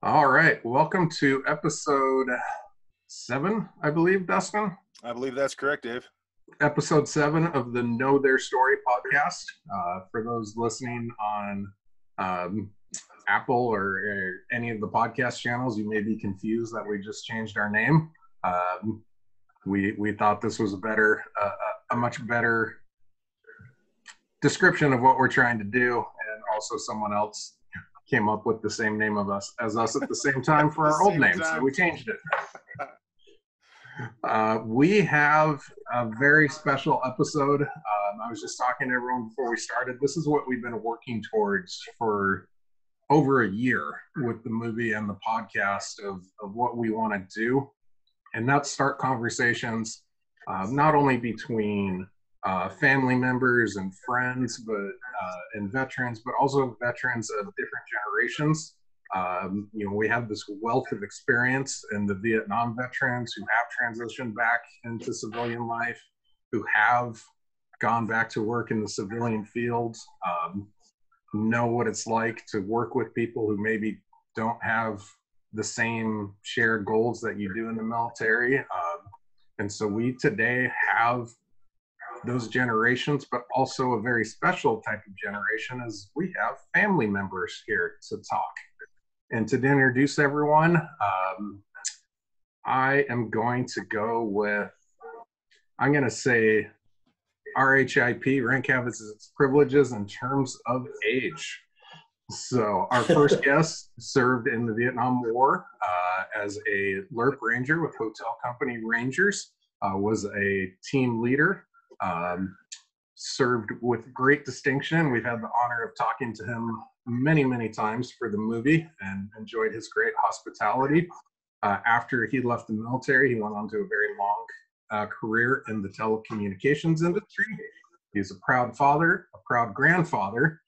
All right. Welcome to episode 7, I believe, Dustin. I believe that's correct, Dave. Episode 7 of the Know Their Story podcast. For those listening on um, Apple or any of the podcast channels, you may be confused that we just changed our name. We thought this was a much better description of what we're trying to do, and also someone else came up with the same name of us as us at the same time for our old name, so we changed it. We have a very special episode. I was just talking to everyone before we started. This is what we've been working towards for over a year with the movie and the podcast of what we want to do, and that's start conversations not only between family members and friends, and veterans, but also veterans of different generations. We have this wealth of experience in the Vietnam veterans who have transitioned back into civilian life, who have gone back to work in the civilian field, know what it's like to work with people who maybe don't have the same shared goals that you do in the military. And so we today have those generations, but also a very special type of generation as we have family members here to talk. And to introduce everyone, I am going to go with, I'm going to say RHIP, rank has its privileges in terms of age. So our first guest served in the Vietnam War as a LERP Ranger with Hotel Company Rangers, was a team leader, served with great distinction. We've had the honor of talking to him many, many times for the movie and enjoyed his great hospitality. After he left the military, he went on to a very long career in the telecommunications industry. He's a proud father, a proud grandfather.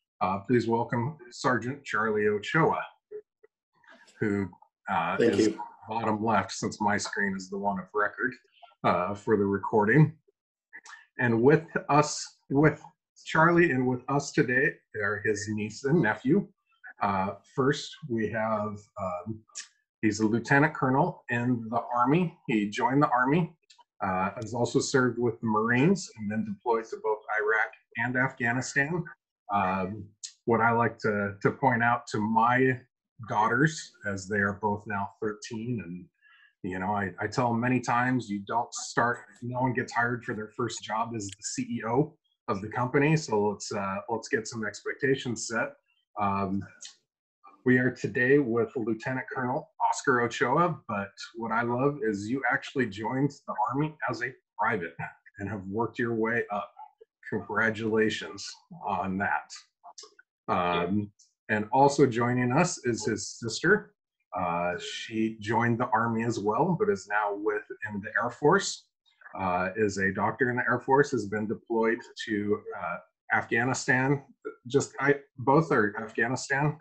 Please welcome Sergeant Charlie Ochoa, who is bottom left, since my screen is the one of record for the recording. And with Charlie and with us today are his niece and nephew. First, we have, he's a lieutenant colonel in the Army. He joined the Army, has also served with the Marines and then deployed to both Iraq and Afghanistan. What I like to point out to my daughters, as they are both now 13, and I tell them many times, no one gets hired for their first job as the CEO of the company. So let's get some expectations set. We are today with Lieutenant Colonel Oscar Ochoa, but what I love is you actually joined the Army as a private and have worked your way up. Congratulations on that. And also joining us is his sister. She joined the Army as well, but is now in the Air Force, is a doctor in the Air Force, has been deployed to Afghanistan. Both are Afghanistan?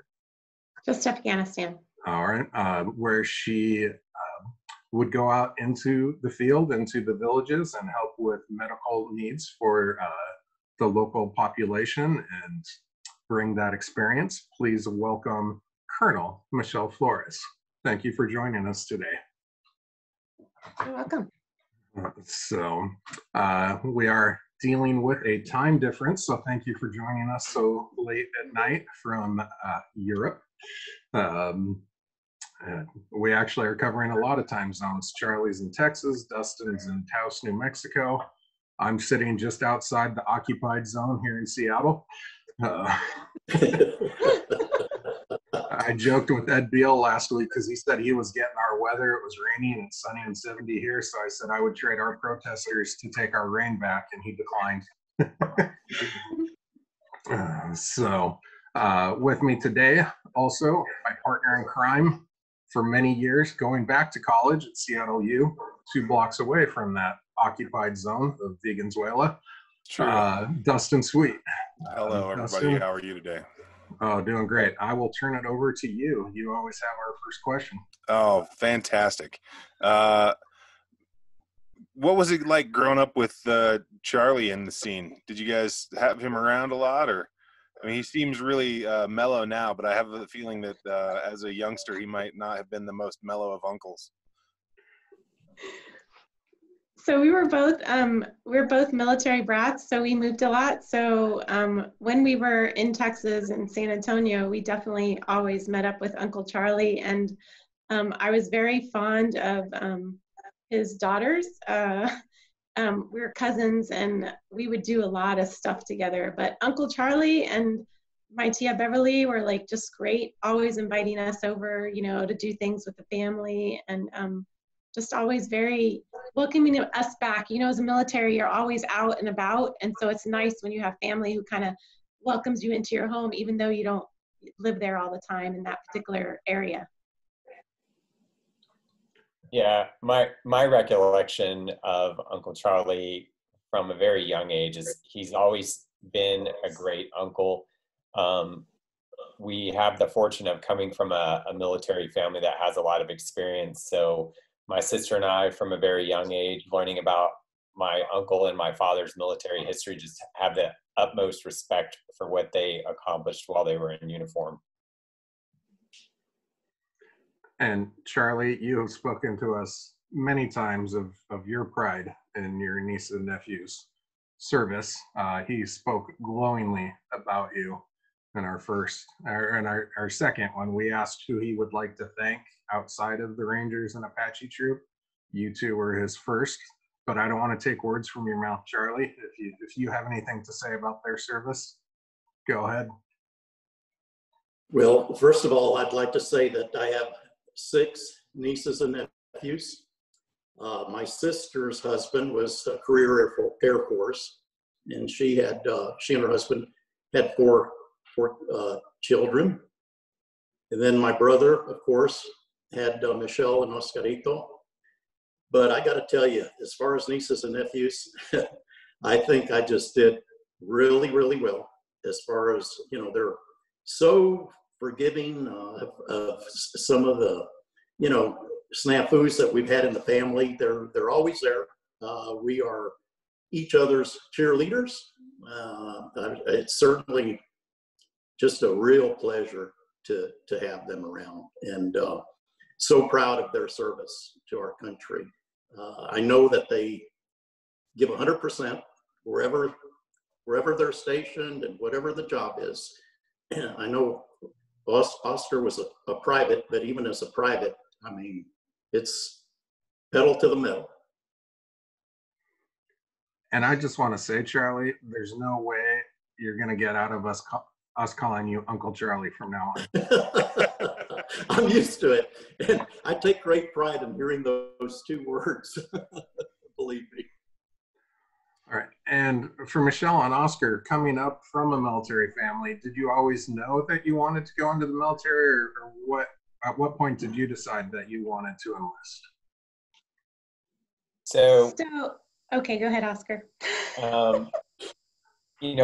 Just Afghanistan. All right. Where she would go out into the field, into the villages, and help with medical needs for the local population and bring that experience. Please welcome Colonel Michelle Flores. Thank you for joining us today. You're welcome. So we are dealing with a time difference, so thank you for joining us so late at night from Europe. We actually are covering a lot of time zones. Charlie's in Texas, Dustin's in Taos, New Mexico. I'm sitting just outside the occupied zone here in Seattle. I joked with Ed Beal last week because he said he was getting our weather. It was raining and sunny and 70 here. So I said I would trade our protesters to take our rain back, and he declined. With me today, also my partner in crime for many years, going back to college at Seattle U, 2 blocks away from that occupied zone of Venezuela. Dustin Sweet. Hello, everybody. Dustin, how are you today? Oh, doing great. I will turn it over to you. You always have our first question. Oh, fantastic. What was it like growing up with Charlie in the scene? Did you guys have him around a lot, or? I mean, he seems really mellow now, but I have the feeling that as a youngster, he might not have been the most mellow of uncles. So we were both military brats, so we moved a lot. So when we were in Texas and San Antonio, we definitely always met up with Uncle Charlie, and I was very fond of his daughters. We were cousins, and we would do a lot of stuff together. But Uncle Charlie and my Tia Beverly were like just great, always inviting us over, to do things with the family, and just always very welcoming us back. As a military, you're always out and about, and so it's nice when you have family who kind of welcomes you into your home, even though you don't live there all the time in that particular area. Yeah, my recollection of Uncle Charlie from a very young age is he's always been a great uncle. We have the fortune of coming from a military family that has a lot of experience. So my sister and I, from a very young age, learning about my uncle and my father's military history, just have the utmost respect for what they accomplished while they were in uniform. And Charlie, you have spoken to us many times of your pride in your niece and nephew's service. He spoke glowingly about you in our second one. We asked who he would like to thank outside of the Rangers and Apache troop. You two were his first, but I don't want to take words from your mouth, Charlie. If you have anything to say about their service, go ahead. Well, first of all, I'd like to say that I have 6 nieces and nephews. My sister's husband was a career Air Force, and she and her husband had four children. And then my brother, of course, had Michelle and Oscarito. But I got to tell you, as far as nieces and nephews, I think I just did really, really well. As far as, they're so forgiving of some of the, snafus that we've had in the family. They're always there. We are each other's cheerleaders. It's certainly just a real pleasure to have them around, and so proud of their service to our country. I know that they give 100% wherever they're stationed and whatever the job is. I know Oscar was a private, but even as a private, I mean, it's pedal to the metal. And I just want to say, Charlie, there's no way you're going to get out of us calling you Uncle Charlie from now on. I'm used to it. And I take great pride in hearing those 2 words. Believe me. All right. And for Michelle and Oscar, coming up from a military family, did you always know that you wanted to go into the military, or what? At what point did you decide that you wanted to enlist? So Okay, go ahead, Oscar. We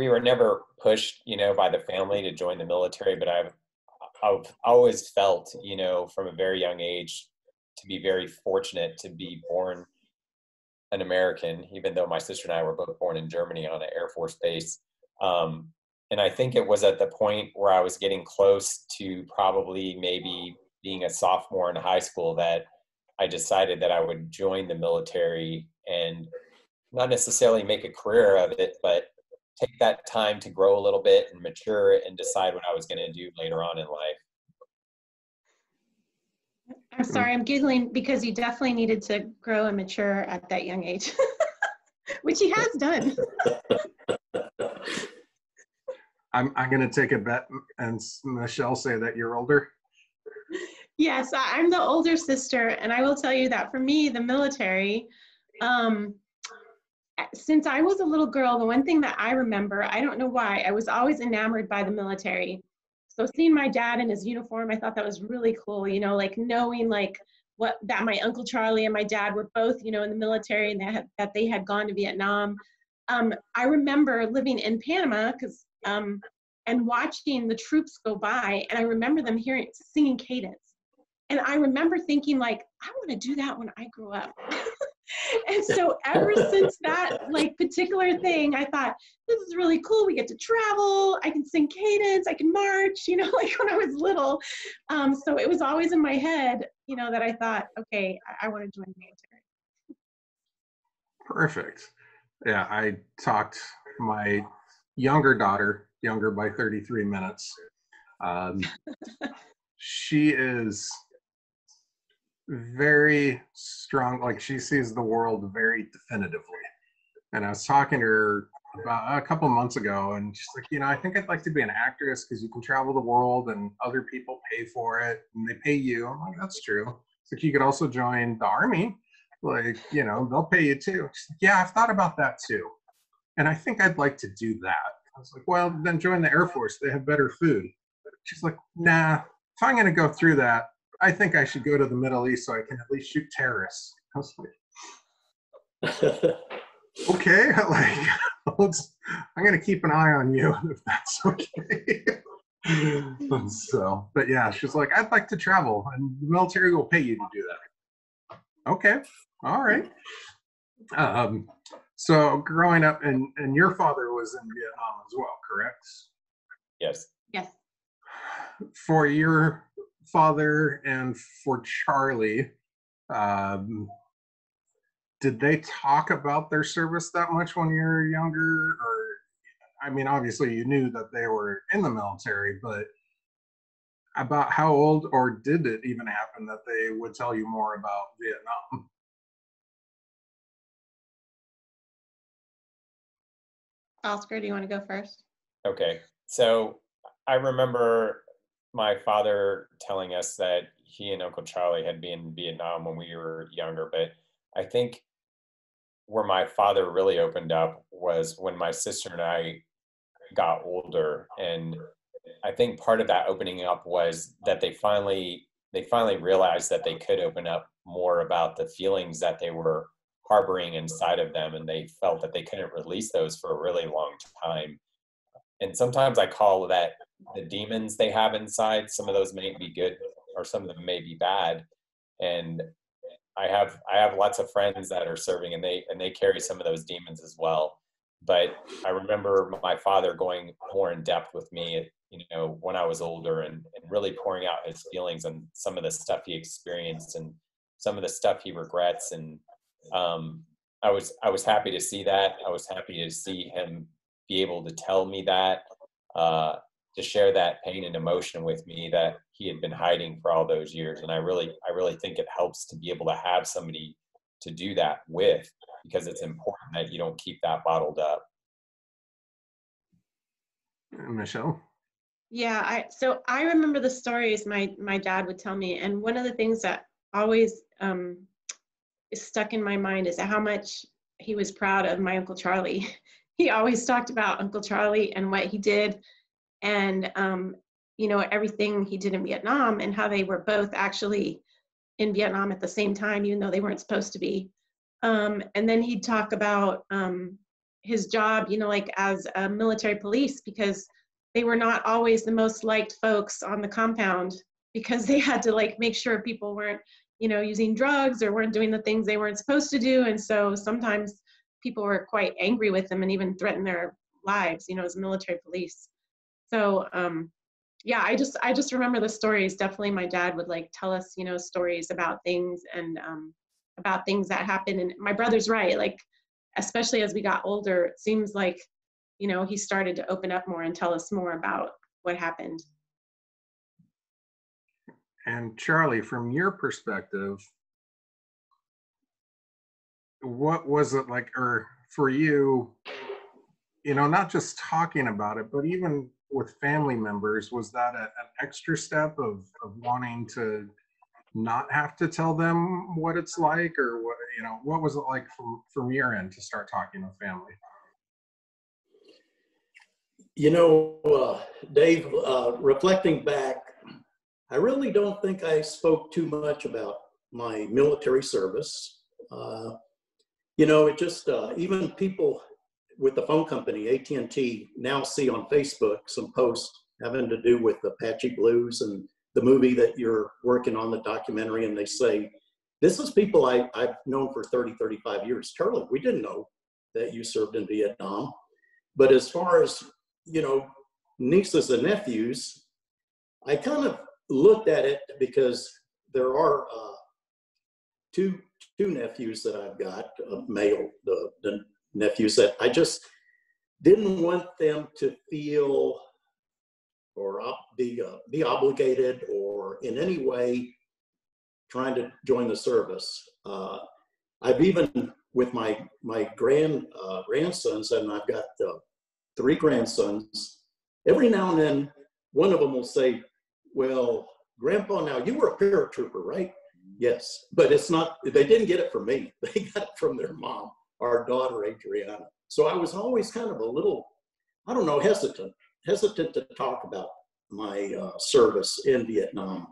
were never pushed, by the family to join the military, but I've always felt, from a very young age, to be very fortunate to be born an American, even though my sister and I were both born in Germany on an Air Force base. And I think it was at the point where I was getting close to probably maybe being a sophomore in high school that I decided that I would join the military and not necessarily make a career of it, but take that time to grow a little bit and mature and decide what I was going to do later on in life. I'm sorry, I'm giggling because you definitely needed to grow and mature at that young age, which he has done. I'm going to take a bet and Michelle say that you're older. Yes, I'm the older sister, and I will tell you that for me, the military, since I was a little girl, the one thing that I remember, I don't know why, I was always enamored by the military. So seeing my dad in his uniform, I thought that was really cool, like knowing that my Uncle Charlie and my dad were both, in the military, and that they had gone to Vietnam. I remember living in Panama and watching the troops go by, and I remember them singing cadence. And I remember thinking I want to do that when I grow up. And so ever since that like particular thing, I thought, this is really cool. We get to travel. I can sing cadence. I can march, you know, like when I was little. So it was always in my head, you know, that I thought, okay, I want to join the military. Perfect. Yeah, I talked my younger daughter, younger by 33 minutes. She is very strong, like she sees the world very definitively. And I was talking to her about a couple months ago, and she's like, you know, I think I'd like to be an actress because you can travel the world and other people pay for it and they pay you. I'm like, that's true. It's like, you could also join the Army. Like, you know, they'll pay you too. She's like, yeah, I've thought about that too. And I think I'd like to do that. I was like, well, then join the Air Force. They have better food. She's like, nah, if I'm going to go through that, I think I should go to the Middle East so I can at least shoot terrorists. I was like, okay, like, I'm going to keep an eye on you if that's okay. So, but yeah, she's like, I'd like to travel and the military will pay you to do that. Okay, all right. So growing up, and your father was in Vietnam as well, correct? Yes. Yes. For your father and for Charlie, did they talk about their service that much when you were younger? Or, I mean, obviously you knew that they were in the military, but about how old, or did it even happen that they would tell you more about Vietnam? Oscar, do you want to go first? Okay. So I remember my father telling us that he and Uncle Charlie had been in Vietnam when we were younger, but I think where my father really opened up was when my sister and I got older. And I think part of that opening up was that they finally realized that they could open up more about the feelings that they were harboring inside of them, and they felt that they couldn't release those for a really long time. And sometimes I call that the demons they have inside. Some of those may be good or some of them may be bad. And I have lots of friends that are serving, and they carry some of those demons as well. But I remember my father going more in depth with me, you know, when I was older, and really pouring out his feelings and some of the stuff he experienced and some of the stuff he regrets. And I was happy to see that. I was happy to see him be able to tell me that, to share that pain and emotion with me that he had been hiding for all those years. And I really think it helps to be able to have somebody to do that with, because it's important that you don't keep that bottled up. Michelle? Yeah, so I remember the stories my dad would tell me, and one of the things that always is stuck in my mind is how much he was proud of my Uncle Charlie. He always talked about Uncle Charlie and what he did, and you know, everything he did in Vietnam, and how they were both actually in Vietnam at the same time, even though they weren't supposed to be. And then he'd talk about his job, you know, like as a military police, because they were not always the most liked folks on the compound, because they had to like make sure people weren't, you know, using drugs or weren't doing the things they weren't supposed to do. And so sometimes people were quite angry with them and even threatened their lives, you know, as military police. So yeah, I just remember the stories. Definitely my dad would like tell us, you know, stories about things, and about things that happened. And my brother's right, like, especially as we got older, it seems like, you know, he started to open up more and tell us more about what happened. And Charlie, from your perspective, what was it like, or for you, you know, not just talking about it, but even with family members, was that an extra step of wanting to not have to tell them what it's like, or what, you know, what was it like from your end to start talking with family? You know, Dave, reflecting back, I really don't think I spoke too much about my military service. You know, it just, even people with the phone company, AT&T, now see on Facebook some posts having to do with Apache Blues and the movie that you're working on, the documentary, and they say, this is people I've known for 30, 35 years. Charlie, we didn't know that you served in Vietnam. But as far as, nieces and nephews, I kind of looked at it because there are two nephews that I've got, male, the nephews that I just didn't want them to feel or be obligated or in any way trying to join the service. I've even, with my grandsons, and I've got 3 grandsons, every now and then one of them will say, well, Grandpa, now you were a paratrooper, right? Yes, but it's not, they didn't get it from me. They got it from their mom, our daughter, Adriana. So I was always kind of a little, I don't know, hesitant to talk about my service in Vietnam.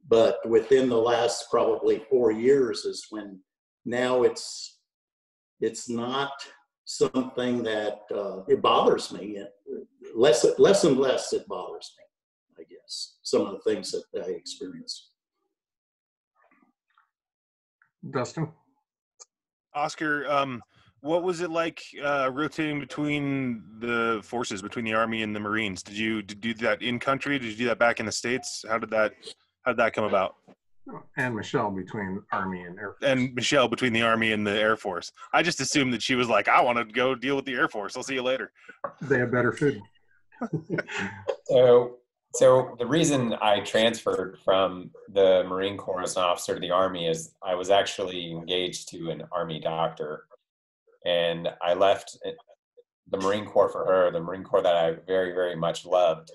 But within the last probably 4 years is when now it's not something that it bothers me. Less and less it bothers me, I guess, some of the things that I experience. Dustin? Oscar, what was it like rotating between the forces, between the Army and the Marines? Did you do that in country? Did you do that back in the States? How did that come about? And Michelle between Army and Air Force. And Michelle between the Army and the Air Force. I just assumed that she was like, I want to go deal with the Air Force. I'll see you later. They have better food. So the reason I transferred from the Marine Corps as an officer to the Army is I was actually engaged to an Army doctor, and I left the Marine Corps for her, the Marine Corps that I very, very much loved,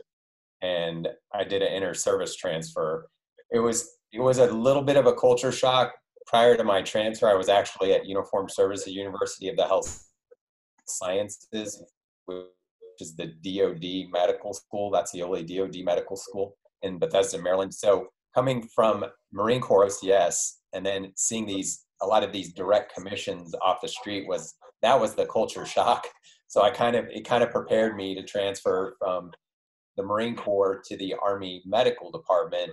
and I did an inter-service transfer. It was a little bit of a culture shock. Prior to my transfer, I was actually at Uniformed Services University of the Health Sciences, which is the DoD medical school. That's the only DoD medical school in Bethesda, Maryland. So coming from Marine Corps OCS and then seeing a lot of these direct commissions off the street was the culture shock. So it kind of prepared me to transfer from the Marine Corps to the Army Medical Department.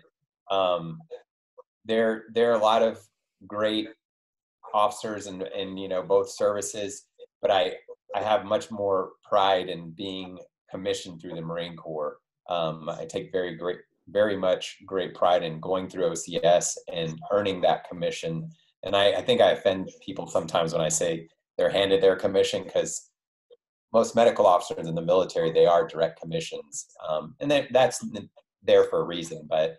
There are a lot of great officers in both services, but I have much more pride in being commissioned through the Marine Corps. I take very much great pride in going through OCS and earning that commission. And I think I offend people sometimes when I say they're handed their commission, because most medical officers in the military, they are direct commissions. And that's there for a reason, but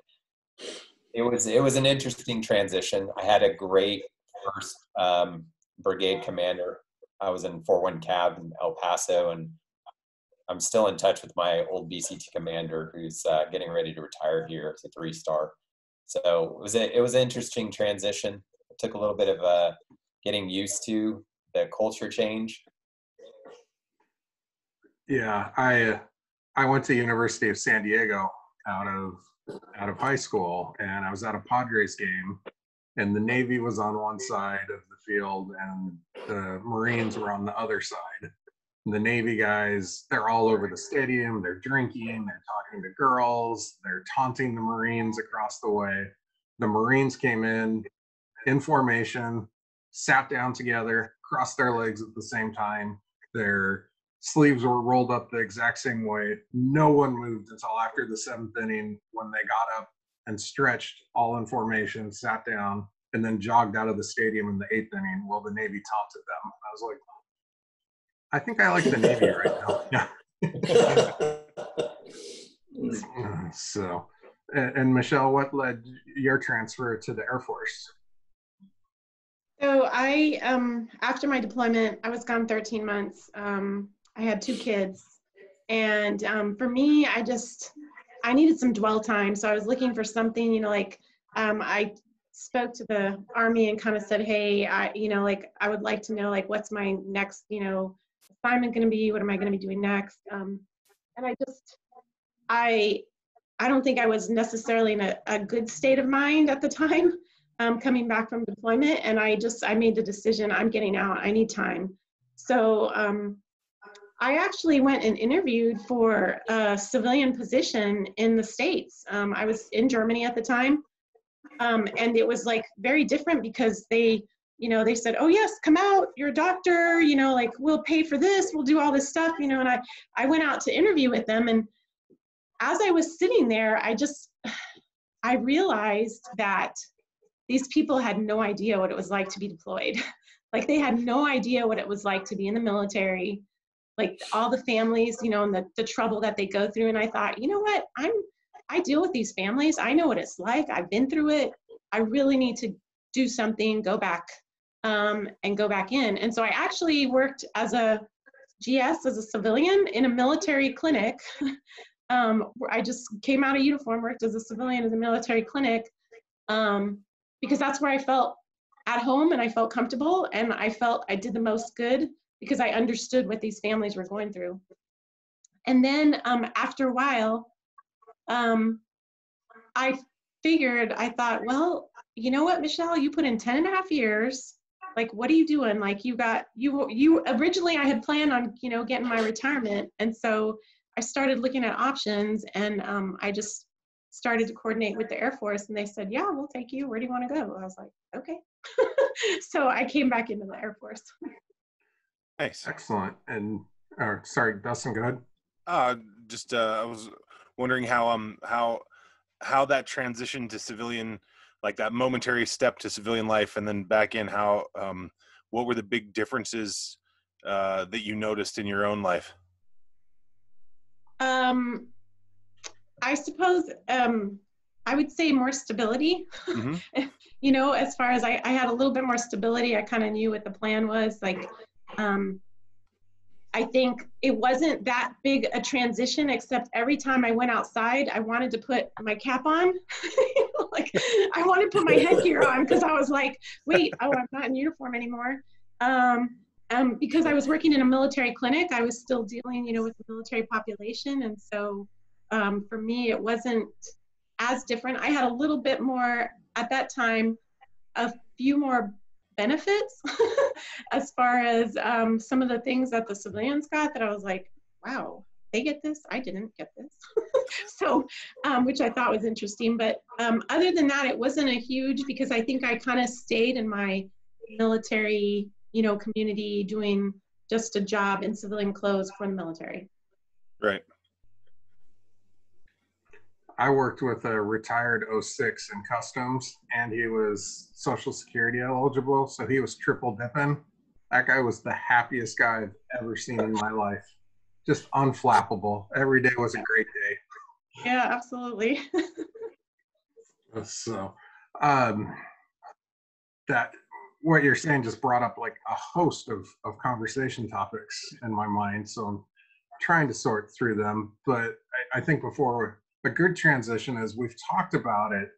it was an interesting transition. I had a great first brigade commander. I was in 4-1 Cav in El Paso, and I'm still in touch with my old BCT commander who's getting ready to retire here as a 3-star. So it was an interesting transition. It took a little bit of getting used to the culture change. Yeah, I went to University of San Diego out of high school, and I was at a Padres game, and the Navy was on one side of the field and the Marines were on the other side. And the Navy guys, they're all over the stadium, they're drinking, they're talking to girls, they're taunting the Marines across the way. The Marines came in formation, sat down together, crossed their legs at the same time. Their sleeves were rolled up the exact same way. No one moved until after the 7th inning, when they got up and stretched, all in formation, sat down, and then jogged out of the stadium in the 8th inning while the Navy taunted them. I was like, I think I like the Navy right now. Yeah. So, and Michelle, what led your transfer to the Air Force? So I, after my deployment, I was gone 13 months. I had 2 kids, and for me, I needed some dwell time. So I was looking for something, I spoke to the Army and kind of said, hey, I would like to know, what's my next, assignment going to be? What am I going to be doing next? And I don't think I was necessarily in a good state of mind at the time, coming back from deployment. And I made the decision, I'm getting out, I need time. So I actually went and interviewed for a civilian position in the States. I was in Germany at the time, And it was like very different because they said, oh yes, come out, you're a doctor, like we'll pay for this, we'll do all this stuff, and I went out to interview with them. And as I was sitting there, I realized that these people had no idea what it was like to be deployed. Like they had no idea what it was like to be in the military, like all the families, and the trouble that they go through. And I thought, you know what, I deal with these families. I know what it's like. I've been through it. I really need to do something, go back and go back in. And so I actually worked as a GS, as a civilian in a military clinic. I just came out of uniform, worked as a civilian in a military clinic because that's where I felt at home and I felt comfortable and I felt I did the most good because I understood what these families were going through. And then after a while, I thought, well, you know what, Michelle, you put in 10 and a half years. Like, what are you doing? Like you originally I had planned on, getting my retirement. And so I started looking at options and I just started to coordinate with the Air Force and they said, yeah, we'll take you. Where do you want to go? I was like, okay. So I came back into the Air Force. Nice. Excellent. And sorry, Dustin, go ahead. I was wondering how that transition to civilian, like that momentary step to civilian life and then back in, how what were the big differences that you noticed in your own life? I suppose I would say more stability. Mm-hmm. As far as I had a little bit more stability, I kind of knew what the plan was. Like, I think it wasn't that big a transition, except every time I went outside, I wanted to put my cap on. Like, I wanted to put my headgear on because I was like, wait, I'm not in uniform anymore. Because I was working in a military clinic, I was still dealing, with the military population. And so for me, it wasn't as different. I had a little bit more, at that time, a few more benefits as far as some of the things that the civilians got that I was like, wow, they get this, I didn't get this. So, which I thought was interesting. But other than that, it wasn't a huge, because I think I kind of stayed in my military, community doing just a job in civilian clothes for the military. Right. I worked with a retired 06 in customs, and he was Social Security eligible, so he was triple dipping. That guy was the happiest guy I've ever seen in my life. Just unflappable. Every day was a great day. Yeah, absolutely. So, that what you're saying just brought up like a host of conversation topics in my mind. So I'm trying to sort through them, but I think before a good transition is we've talked about it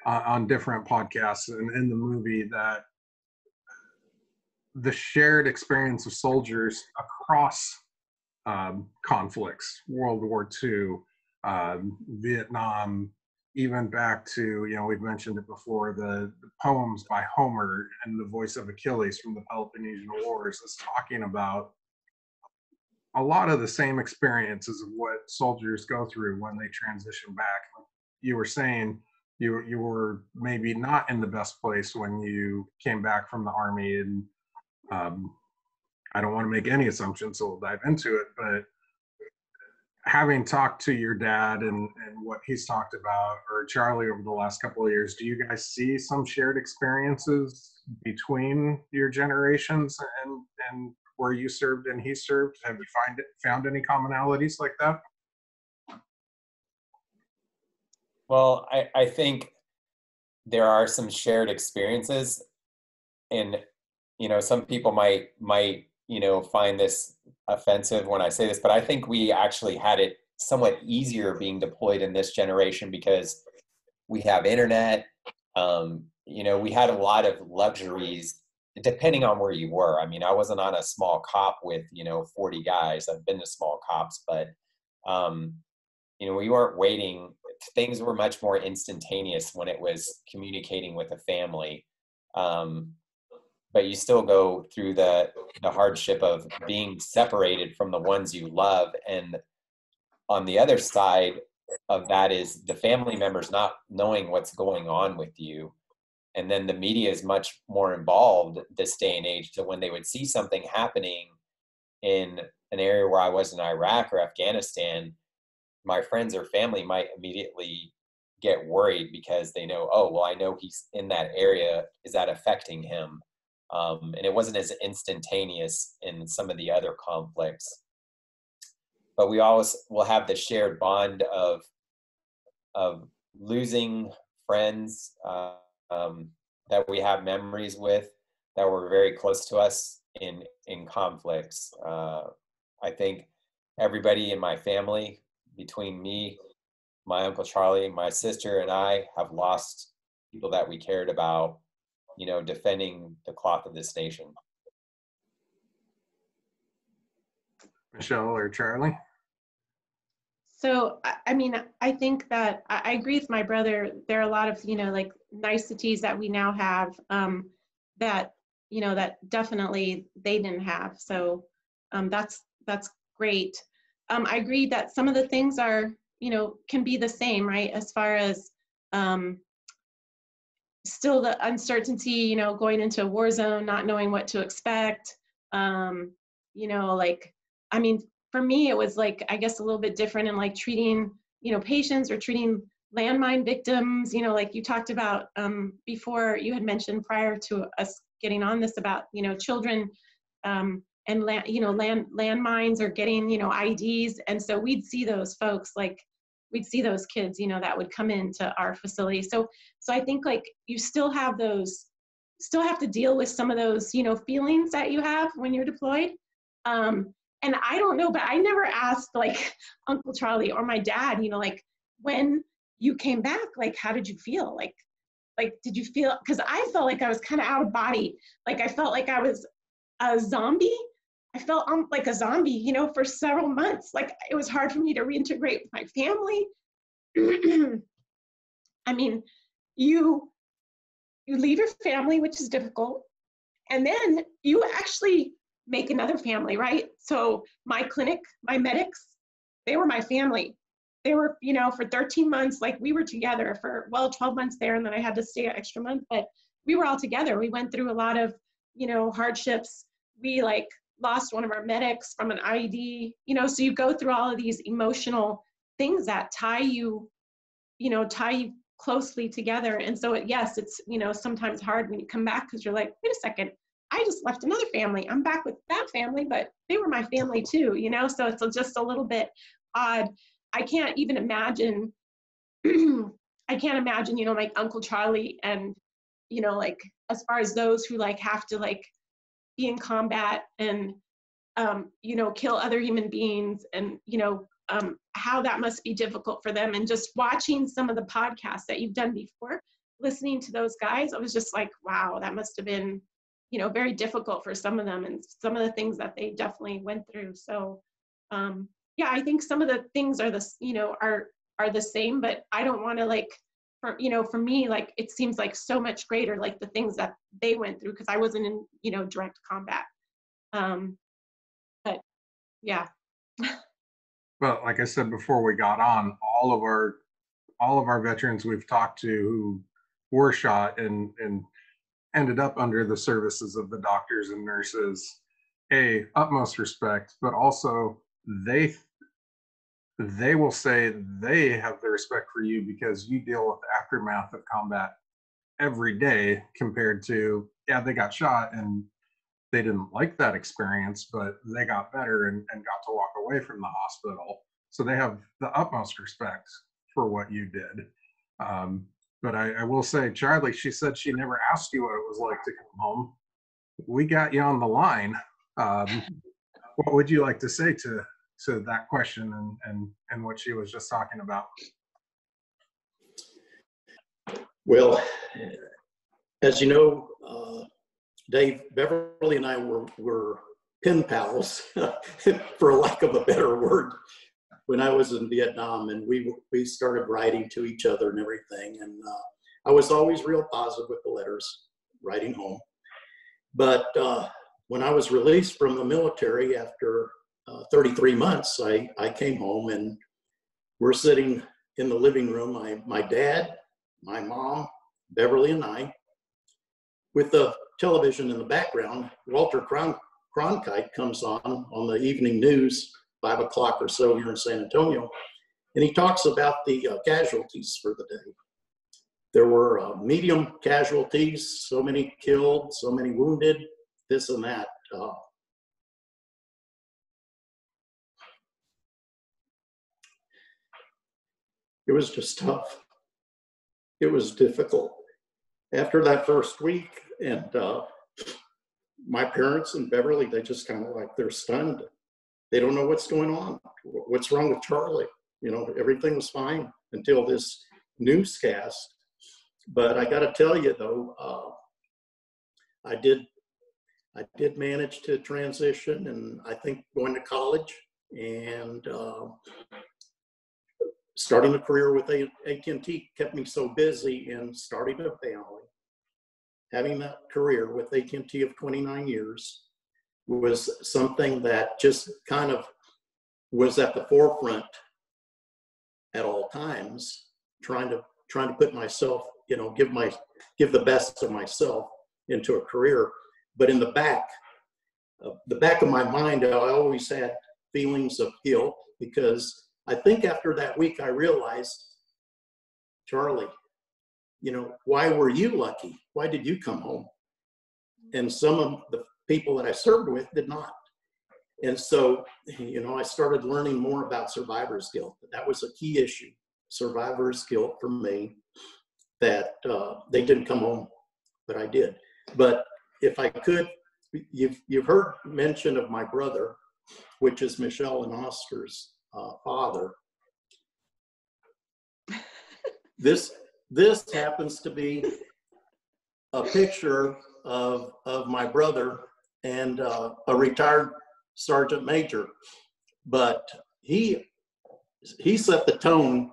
on different podcasts and in the movie, that the shared experience of soldiers across conflicts, World War II, Vietnam, even back to, we've mentioned it before, the poems by Homer and the voice of Achilles from the Peloponnesian Wars is talking about a lot of the same experiences of what soldiers go through when they transition back. You were saying you were maybe not in the best place when you came back from the Army, and I don't want to make any assumptions, so we'll dive into it, but having talked to your dad and what he's talked about, or Charlie, over the last couple of years, do you guys see some shared experiences between your generations and where you served and he served? Have you found any commonalities like that? Well, I think there are some shared experiences, and some people might find this offensive when I say this, but I think we actually had it somewhat easier being deployed in this generation because we have internet. We had a lot of luxuries depending on where you were. I mean, I wasn't on a small cop with 40 guys. I've been to small cops, but we weren't waiting. Things were much more instantaneous when it was communicating with a family. But you still go through the hardship of being separated from the ones you love. And on the other side, of that is the family members not knowing what's going on with you. And then the media is much more involved this day and age. So when they would see something happening in an area where I was in Iraq or Afghanistan, my friends or family might immediately get worried because they know, oh, well, I know he's in that area. Is that affecting him? And it wasn't as instantaneous in some of the other conflicts. But we always will have the shared bond of losing friends that we have memories with that were very close to us in conflicts. I think everybody in my family, between me, my Uncle Charlie, my sister, and I, have lost people that we cared about, you know, defending the cloth of this nation. Michelle or Charlie? So, I mean, I think that I agree with my brother. There are a lot of, you know, like niceties that we now have that, you know, that definitely they didn't have. So that's great. I agree that some of the things are, you know, can be the same, right? As far as still the uncertainty, you know, going into a war zone, not knowing what to expect, you know, like, I mean, for me, it was like, I guess a little bit different in like treating, you know, patients or treating landmine victims, you know, like you talked about before, you had mentioned prior to us getting on this about, you know, children and landmines or getting, you know, IDs. And so we'd see those folks, like we'd see those kids, you know, that would come into our facility. So I think like you still have to deal with some of those, you know, feelings that you have when you're deployed. And I don't know, but I never asked like Uncle Charlie or my dad, you know, like when you came back, like, how did you feel? Like, did you feel, because I felt like I was kind of out of body. Like I felt like I was a zombie. I felt like a zombie, you know, for several months. Like it was hard for me to reintegrate with my family. I mean, you leave your family, which is difficult. And then you actually make another family, right? So my clinic, my medics, they were my family. They were, you know, for 13 months, like we were together for, well, 12 months there. And then I had to stay an extra month, but we were all together. We went through a lot of, you know, hardships. We like lost one of our medics from an IED, you know, so you go through all of these emotional things that tie you closely together. And so yes, it's, you know, sometimes hard when you come back because you're like, wait a second, I just left another family. I'm back with that family, but they were my family too, you know? So it's just a little bit odd. I can't even imagine, you know, like Uncle Charlie and, you know, like as far as those who like have to like be in combat and, you know, kill other human beings and, you know, how that must be difficult for them. And just watching some of the podcasts that you've done before, listening to those guys, I was just like, wow, that must have been, you know, very difficult for some of them and some of the things that they definitely went through. So, yeah, I think some of the things are are the same, but I don't want to like, for me, like, it seems like so much greater, like the things that they went through, because I wasn't in, you know, direct combat. But yeah. Well, like I said before we got on, all of our veterans we've talked to who were shot and ended up under the services of the doctors and nurses, utmost respect, but also they will say they have the respect for you because you deal with the aftermath of combat every day compared to, yeah, they got shot and they didn't like that experience, but they got better and got to walk away from the hospital. So they have the utmost respect for what you did. But I will say, Charlie, she said she never asked you what it was like to come home. We got you on the line. What would you like to say to that question and what she was just talking about? Well, as you know, Dave, Beverly and I were pen pals, for lack of a better word, when I was in Vietnam, and we started writing to each other and everything. And I was always real positive with the letters, writing home. But when I was released from the military after 33 months, I came home, and we're sitting in the living room, my dad, my mom, Beverly, and I, with the television in the background. Walter Cronkite comes on the evening news, 5 o'clock or so here in San Antonio, and he talks about the casualties for the day. There were medium casualties, so many killed, so many wounded, this and that. It was just tough. It was difficult. After that first week, and my parents and Beverly, they just kind of like, they're stunned. They don't know what's going on. What's wrong with Charlie? You know, everything was fine until this newscast. But I got to tell you though, I did manage to transition, and I think going to college and starting a career with AT&T kept me so busy, and starting a family. Having that career with AT&T of 29 years was something that just kind of was at the forefront at all times, trying to put myself, you know, give the best of myself into a career. But in the back of my mind, I always had feelings of guilt, because I think after that week I realized, Charlie, you know, why were you lucky? Why did you come home? And some of the people that I served with did not. And so, you know, I started learning more about survivor's guilt. That was a key issue, survivor's guilt for me, that they didn't come home, but I did. But if I could, you've heard mention of my brother, which is Michelle and Oscar's father. This happens to be a picture of my brother and a retired sergeant major, but he set the tone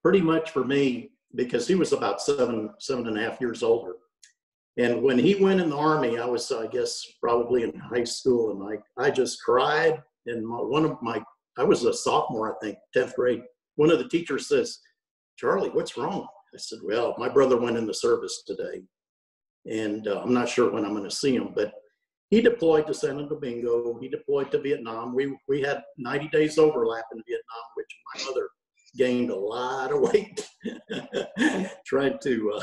pretty much for me, because he was about seven and a half years older. And when he went in the Army, I was, I guess, probably in high school, and I just cried. And I was a sophomore, I think, 10th grade. One of the teachers says, Charlie, what's wrong? I said, well, my brother went in the service today, and I'm not sure when I'm going to see him, but he deployed to Santo Domingo. He deployed to Vietnam. We had 90 days overlap in Vietnam, which my mother gained a lot of weight, tried to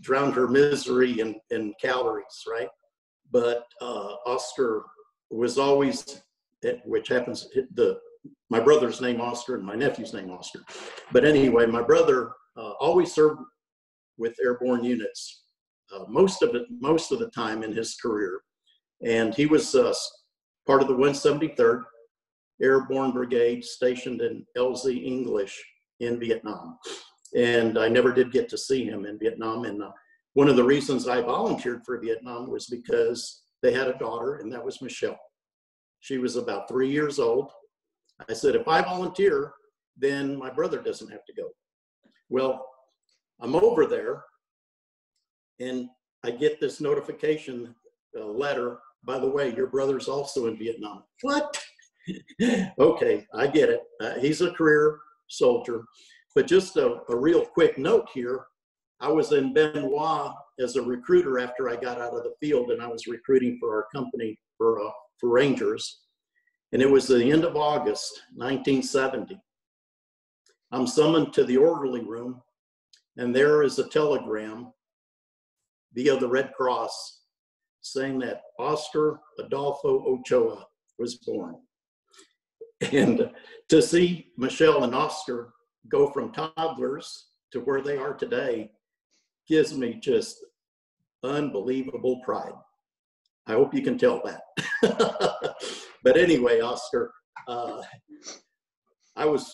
drown her misery in calories, right? But Oscar was always, which happens, my brother's name Oscar and my nephew's name Oscar. But anyway, my brother always served with airborne units most of the time in his career. And he was part of the 173rd Airborne Brigade stationed in LZ English in Vietnam. And I never did get to see him in Vietnam. And one of the reasons I volunteered for Vietnam was because they had a daughter, and that was Michelle. She was about 3 years old. I said, if I volunteer, then my brother doesn't have to go. Well, I'm over there, and I get this notification letter. By the way, your brother's also in Vietnam. What? Okay, I get it. He's a career soldier. But just a real quick note here. I was in Benoit as a recruiter after I got out of the field, and I was recruiting for our company for Rangers. And it was the end of August, 1970. I'm summoned to the orderly room, and there is a telegram via the Red Cross saying that Oscar Adolfo Ochoa was born. And to see Michelle and Oscar go from toddlers to where they are today gives me just unbelievable pride. I hope you can tell that. But anyway, Oscar, I was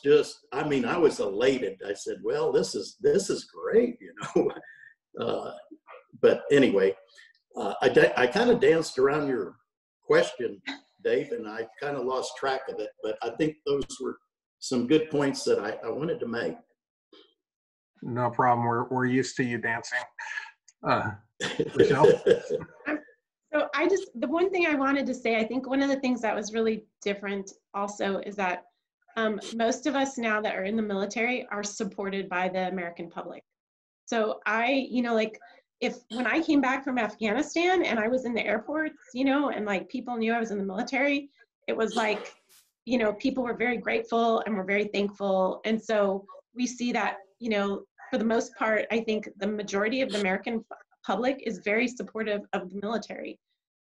elated. I said, well, this is great, you know. But anyway, I kind of danced around your question, Dave, and I kind of lost track of it, but I think those were some good points that I wanted to make. No problem. We're used to you dancing. Michelle? So the one thing I wanted to say, I think one of the things that was really different also is that most of us now that are in the military are supported by the American public. So like when I came back from Afghanistan and I was in the airports, and like people knew I was in the military, it was like, people were very grateful and were very thankful. And so we see that, for the most part, I think the majority of the American public is very supportive of the military.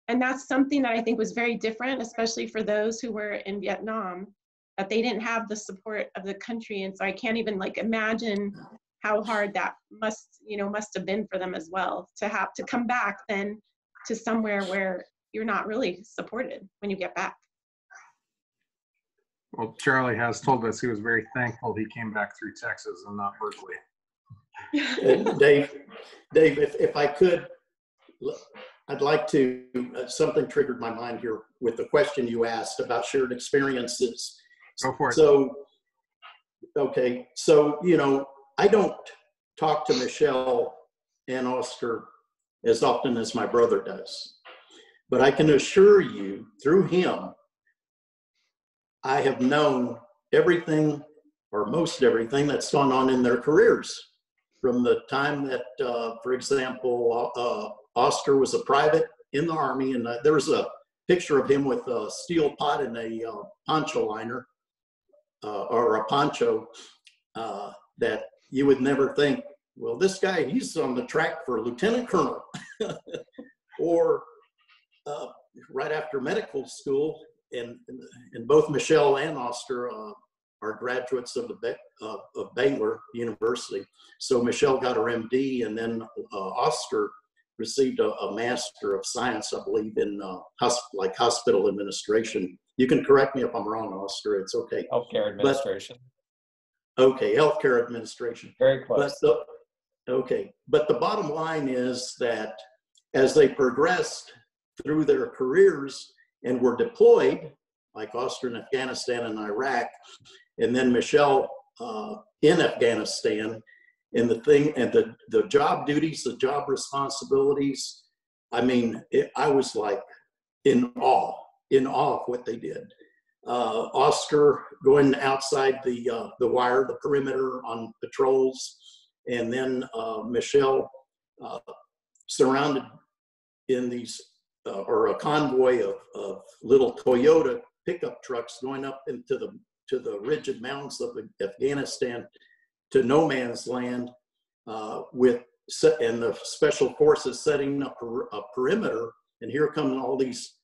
And that's something that I think was very different, especially for those who were in Vietnam, that they didn't have the support of the country. And so I can't even like imagine how hard that must have been for them as well, to have to come back then to somewhere where you're not really supported when you get back. Well, Charlie has told us he was very thankful he came back through Texas and not Berkeley. Dave, if I could, I'd like to, something triggered my mind here with the question you asked about shared experiences. Go for it. So, okay, so, I don't talk to Michelle and Oscar as often as my brother does, but I can assure you through him, I have known everything or most everything that's gone on in their careers from the time that, for example, Oscar was a private in the Army, and there was a picture of him with a steel pot and a poncho liner or a poncho that you would never think, well, this guy, he's on the track for lieutenant colonel. Or right after medical school, and both Michelle and Oscar are graduates of Baylor University. So Michelle got her MD, and then Oscar received a Master of Science, I believe, in hospital administration. You can correct me if I'm wrong, Oscar. It's okay. Healthcare administration. Okay, healthcare administration. Very close. But the bottom line is that as they progressed through their careers and were deployed, like Oscar in Afghanistan and Iraq, and then Michelle in Afghanistan, and the job duties, the job responsibilities, I mean, I was like in awe of what they did. Oscar going outside the wire, the perimeter on patrols, and then Michelle surrounded in these, or a convoy of little Toyota pickup trucks going up into the rigid mountains of Afghanistan to no man's land, and the special forces setting up a perimeter, and here come all these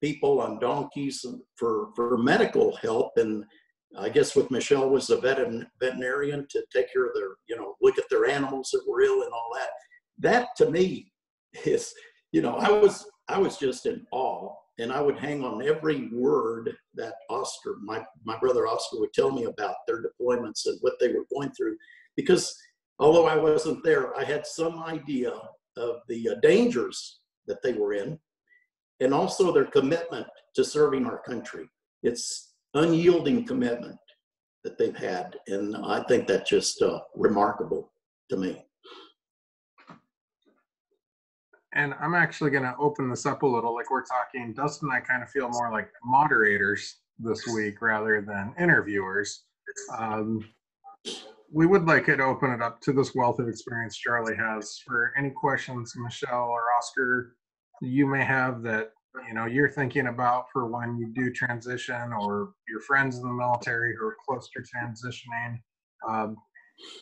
people on donkeys for medical help. And I guess with Michelle was a veterinarian to take care of their, look at their animals that were ill and all that. That to me is, I was just in awe, and I would hang on every word that Oscar, my brother Oscar, would tell me about their deployments and what they were going through, because although I wasn't there, I had some idea of the dangers that they were in, and also their commitment to serving our country. It's unyielding commitment that they've had, and I think that's just remarkable to me. And I'm actually going to open this up a little. Like we're talking, Dustin and I kind of feel more like moderators this week rather than interviewers. We would like to open it up to this wealth of experience Charlie has for any questions Michelle or Oscar you may have that you're thinking about for when you do transition, or your friends in the military who are close to transitioning.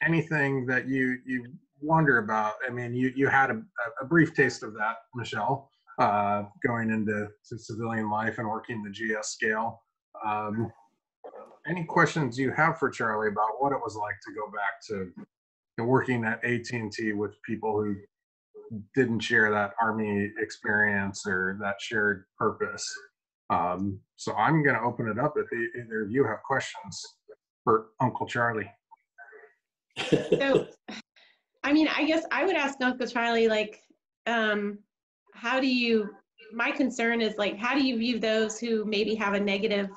Anything that you wonder about. I mean, you had a brief taste of that, Michelle, going into civilian life and working the GS scale. Any questions you have for Charlie about what it was like to go back to working at AT&T with people who didn't share that Army experience or that shared purpose? So I'm going to open it up if either of you have questions for Uncle Charlie. So, I mean, I guess I would ask Uncle Charlie, like, my concern is, like, how do you view those who maybe have a negative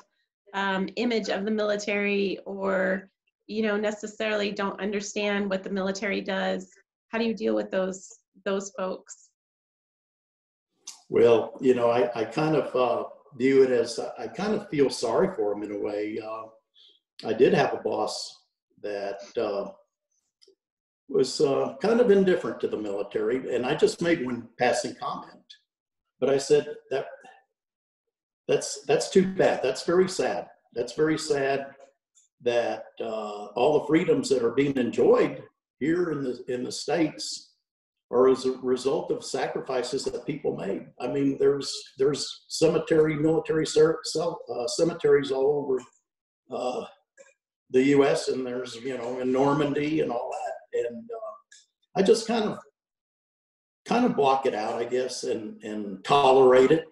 image of the military, or, necessarily don't understand what the military does? How do you deal with those folks? Well, I kind of view it as, I kind of feel sorry for them in a way. I did have a boss that was kind of indifferent to the military, and I just made one passing comment. But I said that's too bad. That's very sad. That's very sad that all the freedoms that are being enjoyed here in the States are as a result of sacrifices that people made. I mean, there's military cemeteries all over the U.S., and there's, in Normandy and all that. And I just kind of block it out, I guess, and tolerate it.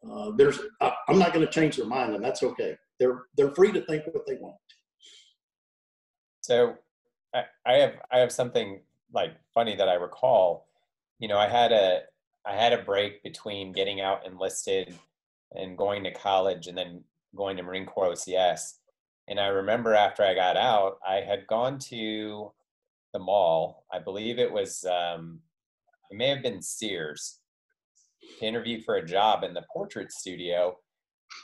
I'm not going to change their mind, and that's okay. They're free to think what they want. So I have something like funny that I recall. I had a break between getting out enlisted and going to college and then going to Marine Corps OCS. And I remember after I got out, I had gone to the mall. I believe it was, it may have been Sears, to interview for a job in the portrait studio.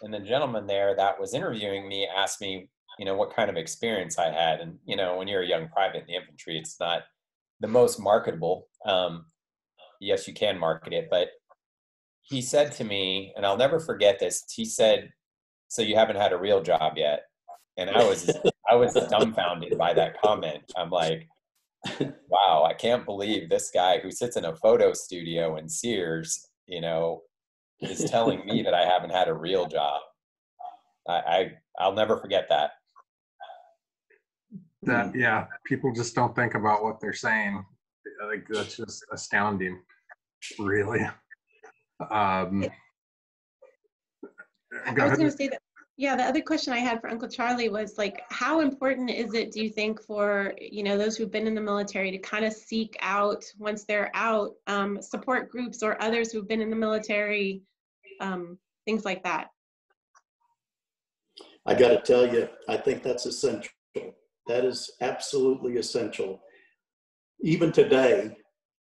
And the gentleman there that was interviewing me asked me, what kind of experience I had. And, when you're a young private in the infantry, it's not the most marketable. Yes, you can market it, but he said to me, and I'll never forget this, he said, "So you haven't had a real job yet?" And I was dumbfounded by that comment. I'm like, wow, I can't believe this guy who sits in a photo studio in Sears, is telling me that I haven't had a real job. I'll never forget that. Yeah, people just don't think about what they're saying. Like, that's just astounding, really. I was going to say that. Yeah, the other question I had for Uncle Charlie was, like, how important is it, do you think, for, those who've been in the military to kind of seek out, once they're out, support groups or others who've been in the military, things like that? I got to tell you, I think that's essential. That is absolutely essential. Even today,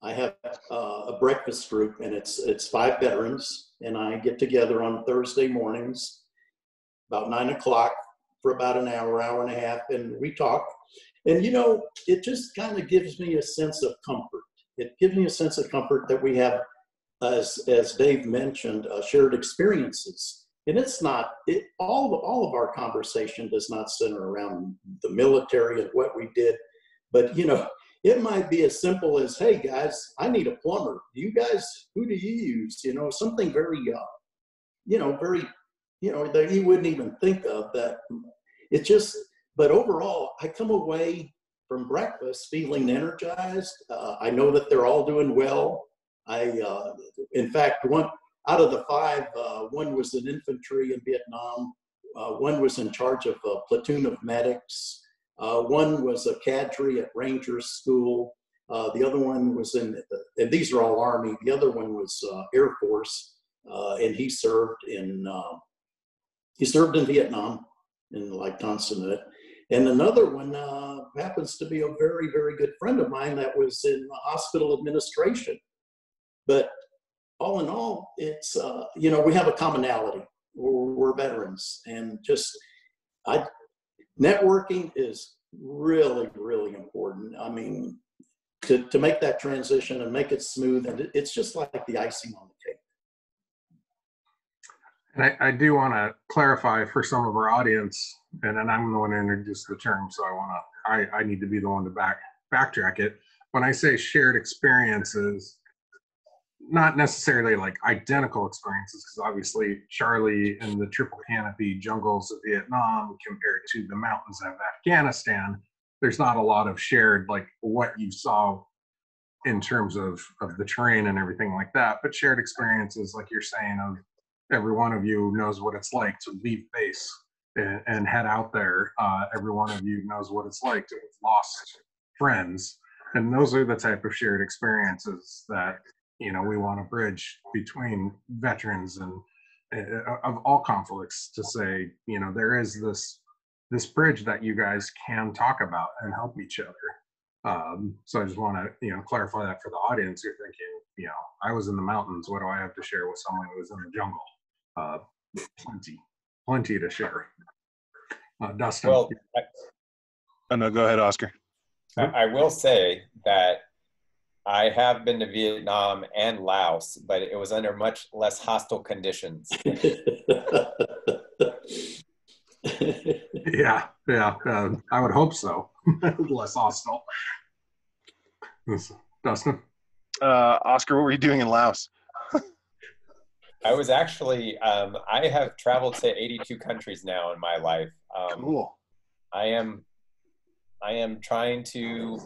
I have a breakfast group, and it's 5 veterans, and I get together on Thursday mornings about 9 o'clock for about an hour and a half, and we talk. And, it just kind of gives me a sense of comfort. It gives me a sense of comfort that we have, as Dave mentioned, shared experiences. And it's not, all of our conversation does not center around the military and what we did. But, it might be as simple as, "Hey, guys, I need a plumber. Who do you use?" Something very, that you wouldn't even think of. That it just, but overall, I come away from breakfast feeling energized. I know that they're all doing well. In fact, one out of the 5, one was in infantry in Vietnam. One was in charge of a platoon of medics. One was a cadre at Rangers School. The other one was and these are all Army. The other one was Air Force, and he served in Vietnam in like Consulate. And another one happens to be a very, very good friend of mine that was in hospital administration. But all in all, it's, we have a commonality. We're veterans, and just networking is really, really important. I mean, to make that transition and make it smooth, and it's just like the icing on the cake. And I do want to clarify for some of our audience, and then I'm the one to introduce the term, so I need to be the one to backtrack it. When I say shared experiences, not necessarily like identical experiences, because obviously Charlie in the triple canopy jungles of Vietnam compared to the mountains of Afghanistan, there's not a lot of shared, like what you saw in terms of the terrain and everything like that, but shared experiences, like you're saying, of every one of you knows what it's like to leave base and head out there. Every one of you knows what it's like to have lost friends. And those are the type of shared experiences that, we want to bridge between veterans and of all conflicts, to say, there is this bridge that you guys can talk about and help each other. So I just want to, clarify that for the audience. You're thinking, I was in the mountains. What do I have to share with someone who was in the jungle? Plenty to share. Dustin. Well, Oh, no, go ahead, Oscar. I will say that I have been to Vietnam and Laos, but it was under much less hostile conditions. Yeah, I would hope so. Less hostile. Dustin? Oscar, what were you doing in Laos? I was actually, I have traveled to 82 countries now in my life. Cool. I am trying to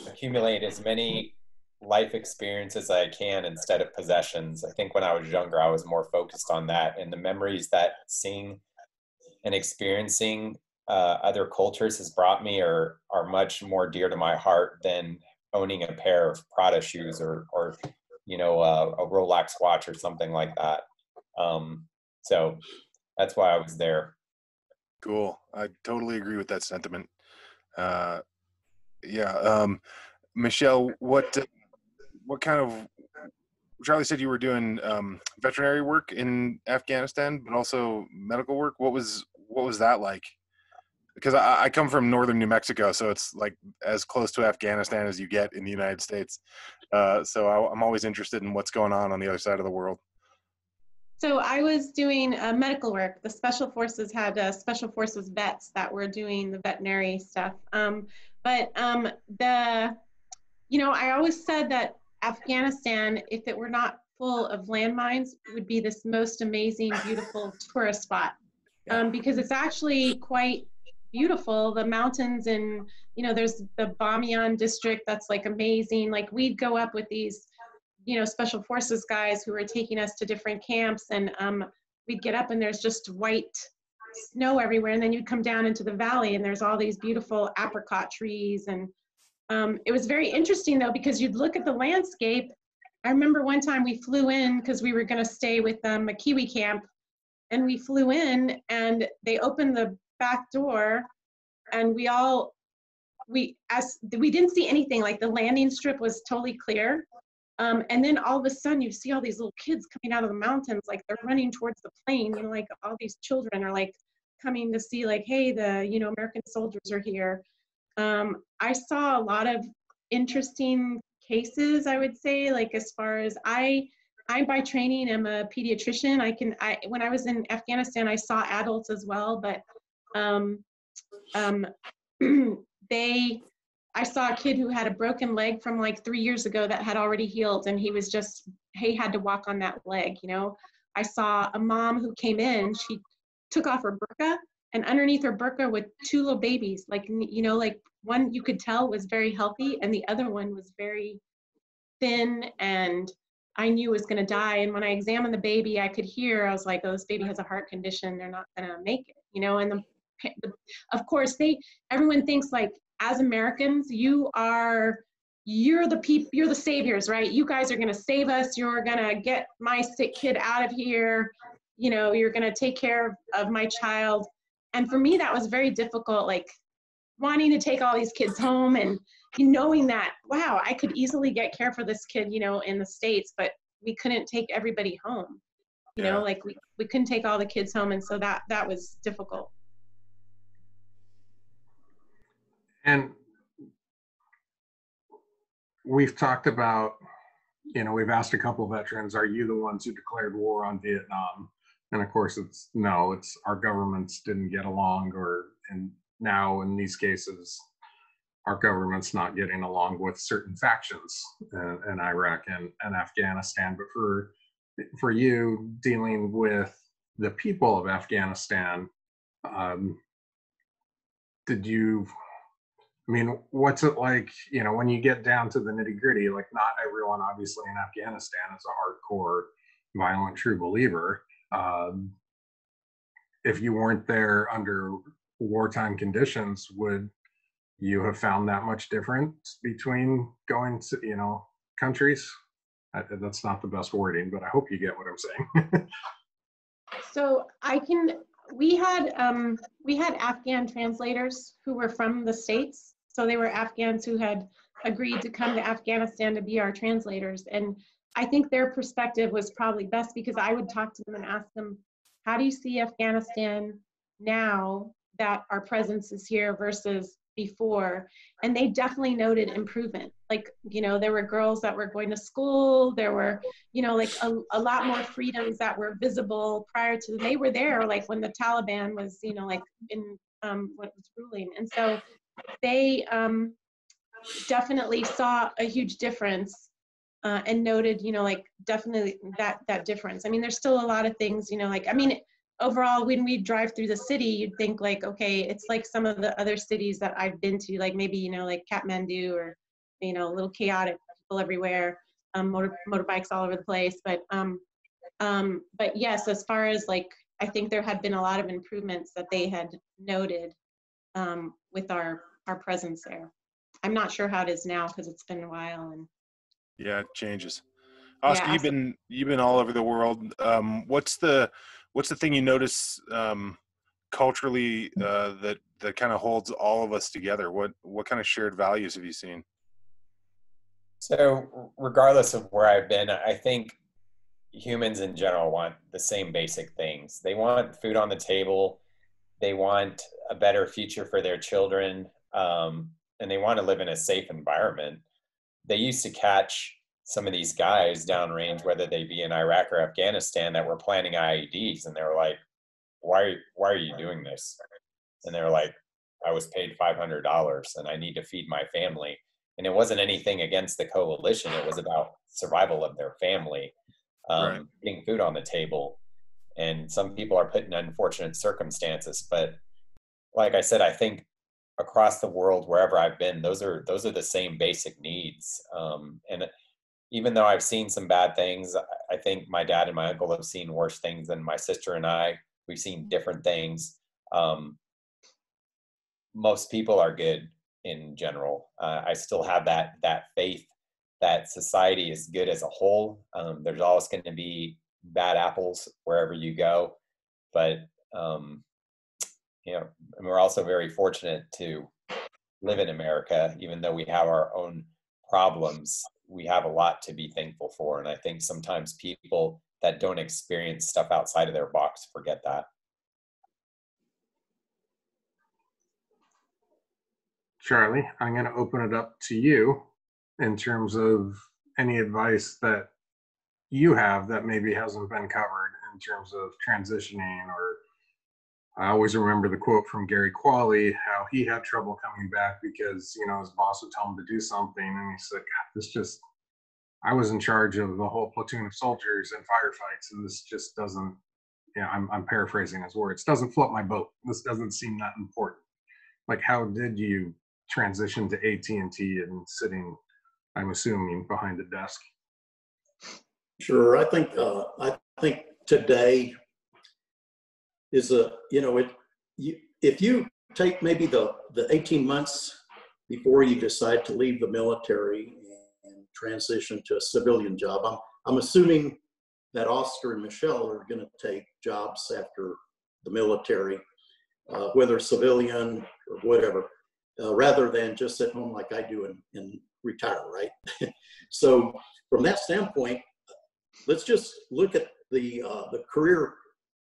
accumulate as many life experiences as I can instead of possessions. I think when I was younger, I was more focused on that, and the memories that seeing and experiencing other cultures has brought me are much more dear to my heart than owning a pair of Prada shoes or you know, a Rolex watch or something like that. So that's why I was there. Cool. I totally agree with that sentiment. Michelle, what kind of, Charlie said you were doing veterinary work in Afghanistan, but also medical work. What was that like? Because I come from northern New Mexico, so it's like as close to Afghanistan as you get in the United States. So I'm always interested in what's going on the other side of the world. So I was doing medical work. The Special Forces had Special Forces vets that were doing the veterinary stuff. I always said that Afghanistan, if it were not full of landmines, would be this most amazing, beautiful tourist spot. Because it's actually quite beautiful. The mountains and, there's the Bamiyan district that's like amazing. Like we'd go up with these, Special Forces guys who were taking us to different camps, and we'd get up and there's just white snow everywhere. And then you'd come down into the valley and there's all these beautiful apricot trees. And it was very interesting though, because you'd look at the landscape. I remember one time we flew in because we were going to stay with a Kiwi camp, and we flew in and they opened the back door, and we didn't see anything. Like the landing strip was totally clear. And then all of a sudden you see all these little kids coming out of the mountains, like they're running towards the plane, like all these children are like coming to see like, hey, the, American soldiers are here. I saw a lot of interesting cases, I would say, like as far as I by training am a pediatrician. When I was in Afghanistan, I saw adults as well, but I saw a kid who had a broken leg from like 3 years ago that had already healed, and he had to walk on that leg, I saw a mom who came in, she took off her burqa, and underneath her burqa with 2 little babies, like, like one you could tell was very healthy and the other one was very thin, and I knew was going to die. And when I examined the baby, I could hear, I was like, oh, this baby has a heart condition, they're not going to make it, and of course everyone thinks like, as Americans, you're the saviors, right? You guys are going to save us. You're going to get my sick kid out of here. You're going to take care of my child. And for me, that was very difficult, like wanting to take all these kids home and knowing that, wow, I could easily get care for this kid, in the States, but we couldn't take everybody home. Like we couldn't take all the kids home. And so that was difficult. And we've talked about, we've asked a couple of veterans, are you the ones who declared war on Vietnam? And of course it's our governments didn't get along, and now in these cases, our government's not getting along with certain factions in Iraq and Afghanistan. But for you, dealing with the people of Afghanistan, what's it like, when you get down to the nitty gritty? Like, not everyone obviously in Afghanistan is a hardcore, violent, true believer. If you weren't there under wartime conditions, would you have found that much difference between going to, countries? That's not the best wording, but I hope you get what I'm saying. So we had Afghan translators who were from the States. So they were Afghans who had agreed to come to Afghanistan to be our translators. And I think their perspective was probably best, because I would talk to them and ask them, how do you see Afghanistan now that our presence is here versus before. And they definitely noted improvement. Like, you know, there were girls that were going to school. There were, you know, like a lot more freedoms that were visible prior to, they were there, like when the Taliban was, you know, like in what was ruling. And so they definitely saw a huge difference and noted, you know, like definitely that difference. I mean, there's still a lot of things, you know, like, I mean, overall, when we drive through the city, you'd think like, okay, it's like some of the other cities that I've been to, like maybe, you know, like Kathmandu, or, you know, a little chaotic, people everywhere, motorbikes all over the place. But yes, as far as like, I think there had been a lot of improvements that they had noted with our presence there. I'm not sure how it is now because it's been a while. And yeah, it changes. Oscar, yeah, you've been all over the world. What's the thing you notice culturally that kind of holds all of us together? What kind of shared values have you seen? So regardless of where I've been, I think humans in general want the same basic things. They want food on the table. They want a better future for their children. And they want to live in a safe environment. They used to catch some of these guys downrange, whether they be in Iraq or Afghanistan, that were planning IEDs. And they were like, why are you doing this? And they were like, I was paid $500 and I need to feed my family. And it wasn't anything against the coalition. It was about survival of their family, Right. getting food on the table. And some people are put in unfortunate circumstances. But like I said, I think across the world, wherever I've been, those are the same basic needs. And even though I've seen some bad things, I think my dad and my uncle have seen worse things than my sister and I. We've seen different things. Most people are good in general. I still have that faith that society is good as a whole. There's always going to be bad apples wherever you go, but you know, and we're also very fortunate to live in America. Even though we have our own problems, we have a lot to be thankful for. And I think sometimes people that don't experience stuff outside of their box forget that. Charlie, I'm going to open it up to you in terms of any advice that you have that maybe hasn't been covered in terms of transitioning. Or I always remember the quote from Gary Qualley, how he had trouble coming back because, you know, his boss would tell him to do something. And he said, God, I was in charge of a whole platoon of soldiers in firefights, and this just doesn't, you know, I'm paraphrasing his words, doesn't float my boat. This doesn't seem that important. Like, how did you transition to AT&T and sitting, I'm assuming, behind a desk? Sure. I think today is if you take maybe the 18 months before you decide to leave the military and transition to a civilian job, I'm assuming that Oscar and Michelle are going to take jobs after the military, whether civilian or whatever, rather than just sit home like I do and retire, right? So from that standpoint, let's just look at the career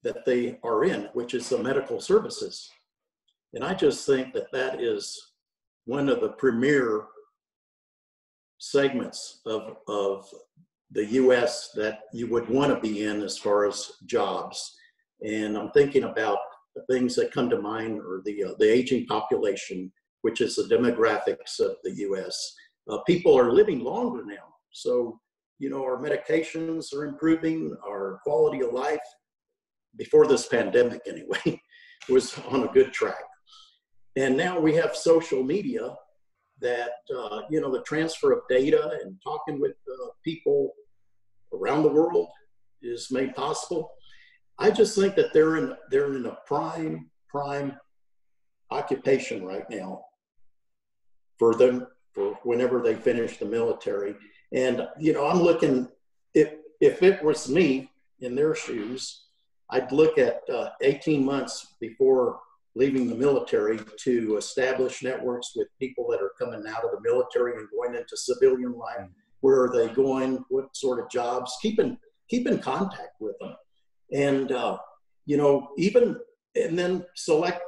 that they are in, which is the medical services. And I just think that is one of the premier segments of the U.S. that you would want to be in as far as jobs. And I'm thinking about the things that come to mind are the aging population, which is the demographics of the U.S. People are living longer now. So, you know, our medications are improving, our quality of life, before this pandemic anyway, was on a good track. And now we have social media that, you know, the transfer of data and talking with people around the world is made possible. I just think that they're in a prime occupation right now for them, for whenever they finish the military. And, you know, I'm looking, if it was me in their shoes, I'd look at 18 months before leaving the military to establish networks with people that are coming out of the military and going into civilian life. Where are they going? What sort of jobs? Keep in contact with them. And, you know, and then select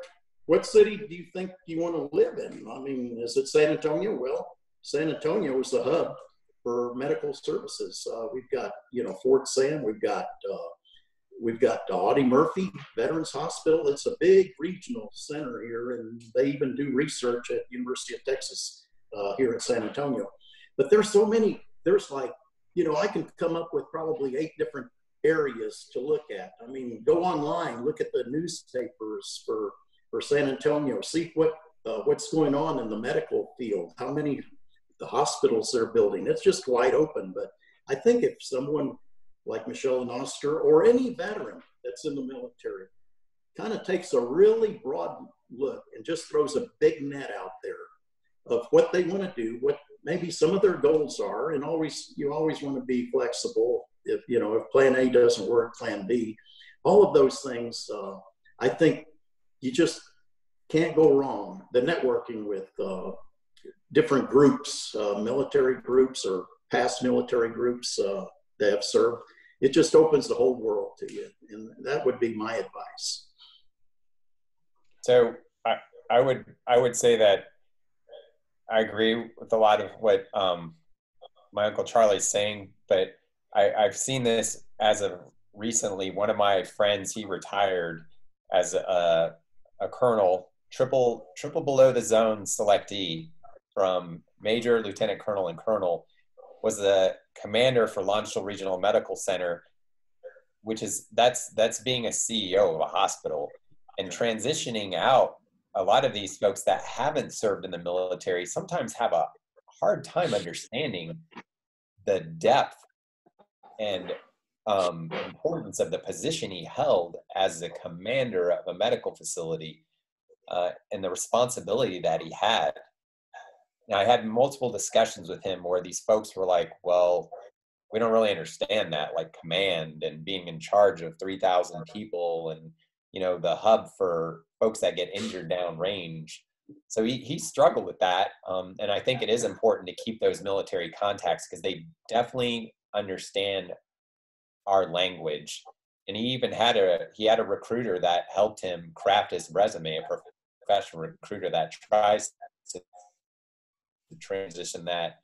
what city do you think you want to live in? I mean, is it San Antonio? Well, San Antonio is the hub for medical services. We've got, Fort Sam. We've got Audie Murphy Veterans Hospital. It's a big regional center here, and they even do research at University of Texas here in San Antonio. But there's so many. There's like, I can come up with probably 8 different areas to look at. I mean, go online, look at the newspapers for San Antonio, see what's going on in the medical field, how many the hospitals they're building. It's just wide open. But I think if someone like Michelle and Oster or any veteran that's in the military kind of takes a really broad look and just throws a big net out there of what they want to do, what maybe some of their goals are, and you always want to be flexible. If plan A doesn't work, plan B, all of those things, I think you just can't go wrong. The networking with different groups, military groups or past military groups that have served, it just opens the whole world to you. And that would be my advice. So I would say that I agree with a lot of what my Uncle Charlie's saying, but I've seen this as of recently. One of my friends, he retired as a colonel, triple below the zone selectee from major, lieutenant colonel, and colonel, was the commander for Lawrenceville Regional Medical Center, which is, that's being a CEO of a hospital. And transitioning out, a lot of these folks that haven't served in the military sometimes have a hard time understanding the depth and importance of the position he held as the commander of a medical facility, and the responsibility that he had. Now, I had multiple discussions with him where these folks were like, well, we don't really understand that, like command and being in charge of 3,000 people and, the hub for folks that get injured downrange. So he struggled with that. And I think it is important to keep those military contacts because they definitely understand our language. And he even had a recruiter that helped him craft his resume, a professional recruiter that tries to transition that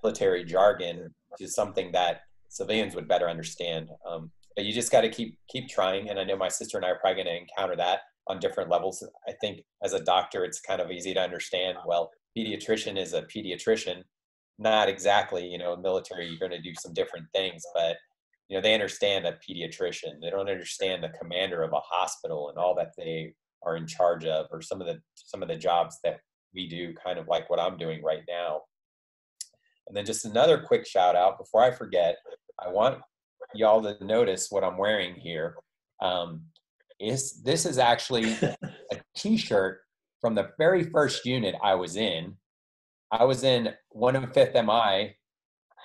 military jargon to something that civilians would better understand. But you just got to keep trying. And I know my sister and I are probably going to encounter that on different levels. I think as a doctor, it's kind of easy to understand, well, pediatrician is a pediatrician. Not exactly, military, you're going to do some different things, but they understand a pediatrician. They don't understand the commander of a hospital and all that they are in charge of, or some of the jobs that we do, kind of like what I'm doing right now. And then just another quick shout out before I forget, I want y'all to notice what I'm wearing here. This is actually a t-shirt from the very first unit I was in. I was in 105th MI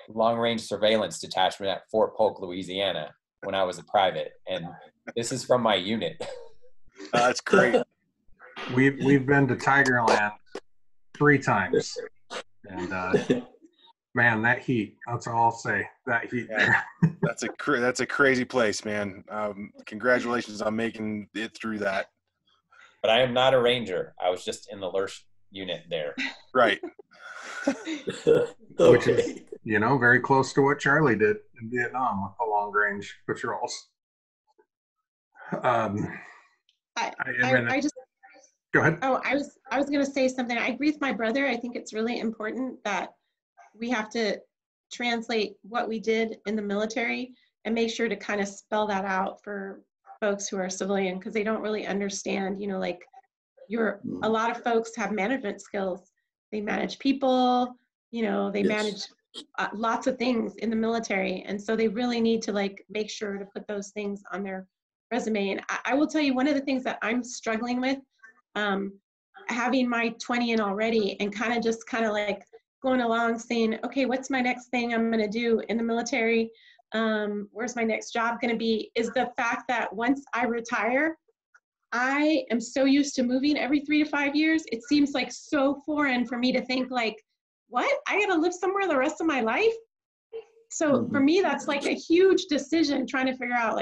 Long Range Surveillance Detachment at Fort Polk, Louisiana, when I was a private, and this is from my unit. That's great. We've been to Tigerland 3 times, and man, that heat. That's all I'll say. That heat there. That's a crazy place, man. Congratulations on making it through that. But I am not a Ranger. I was just in the Lurch unit there. Right. Okay. Which is, very close to what Charlie did in Vietnam with the long range patrols. I just go ahead. Oh, I was going to say something. I agree with my brother. I think it's really important that we have to translate what we did in the military and make sure to kind of spell that out for folks who are civilian, because they don't really understand, a lot of folks have management skills. They manage people, they manage lots of things in the military. And so they really need to make sure to put those things on their resume. And I will tell you, one of the things that I'm struggling with, having my 20 in already and kind of going along saying, okay, what's my next thing I'm going to do in the military? Where's my next job going to be? Is the fact that once I retire, I am so used to moving every 3 to 5 years. It seems so foreign for me to think what? I got to live somewhere the rest of my life? So for me, that's a huge decision, trying to figure out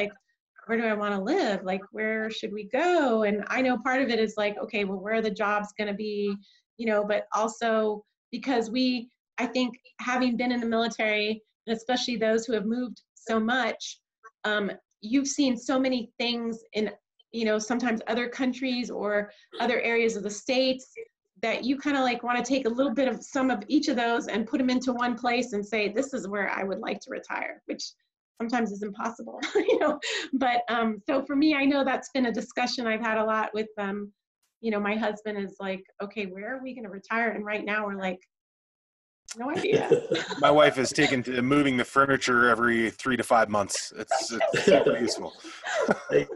where do I want to live? Like, where should we go? And I know part of it is like, okay, well, where are the jobs going to be, but also because I think having been in the military, and especially those who have moved so much, you've seen so many things in, sometimes other countries or other areas of the States that you kind of like want to take a little bit of some of each of those and put them into one place and say, this is where I would like to retire, which sometimes is impossible, But so for me, I know that's been a discussion I've had a lot with, my husband is like, okay, where are we going to retire? And right now we're like, no idea. My wife has taken to moving the furniture every 3 to 5 months. It's super useful. Hey,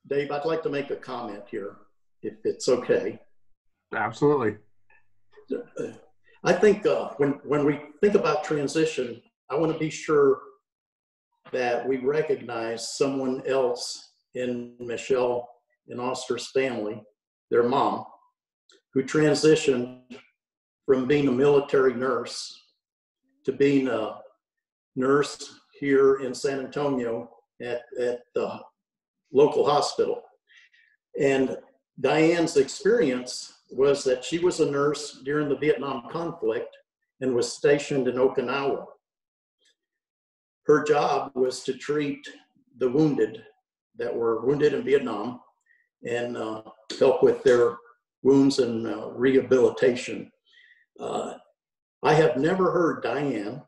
Dave, I'd like to make a comment here, if it's okay. Absolutely. I think when we think about transition, I want to be sure that we recognize someone else in Michelle and Oster's family, their mom, who transitioned from being a military nurse to being a nurse here in San Antonio at the local hospital. And Diane's experience was that she was a nurse during the Vietnam conflict and was stationed in Okinawa. Her job was to treat the wounded that were wounded in Vietnam and help with their wounds and rehabilitation. I have never heard Diane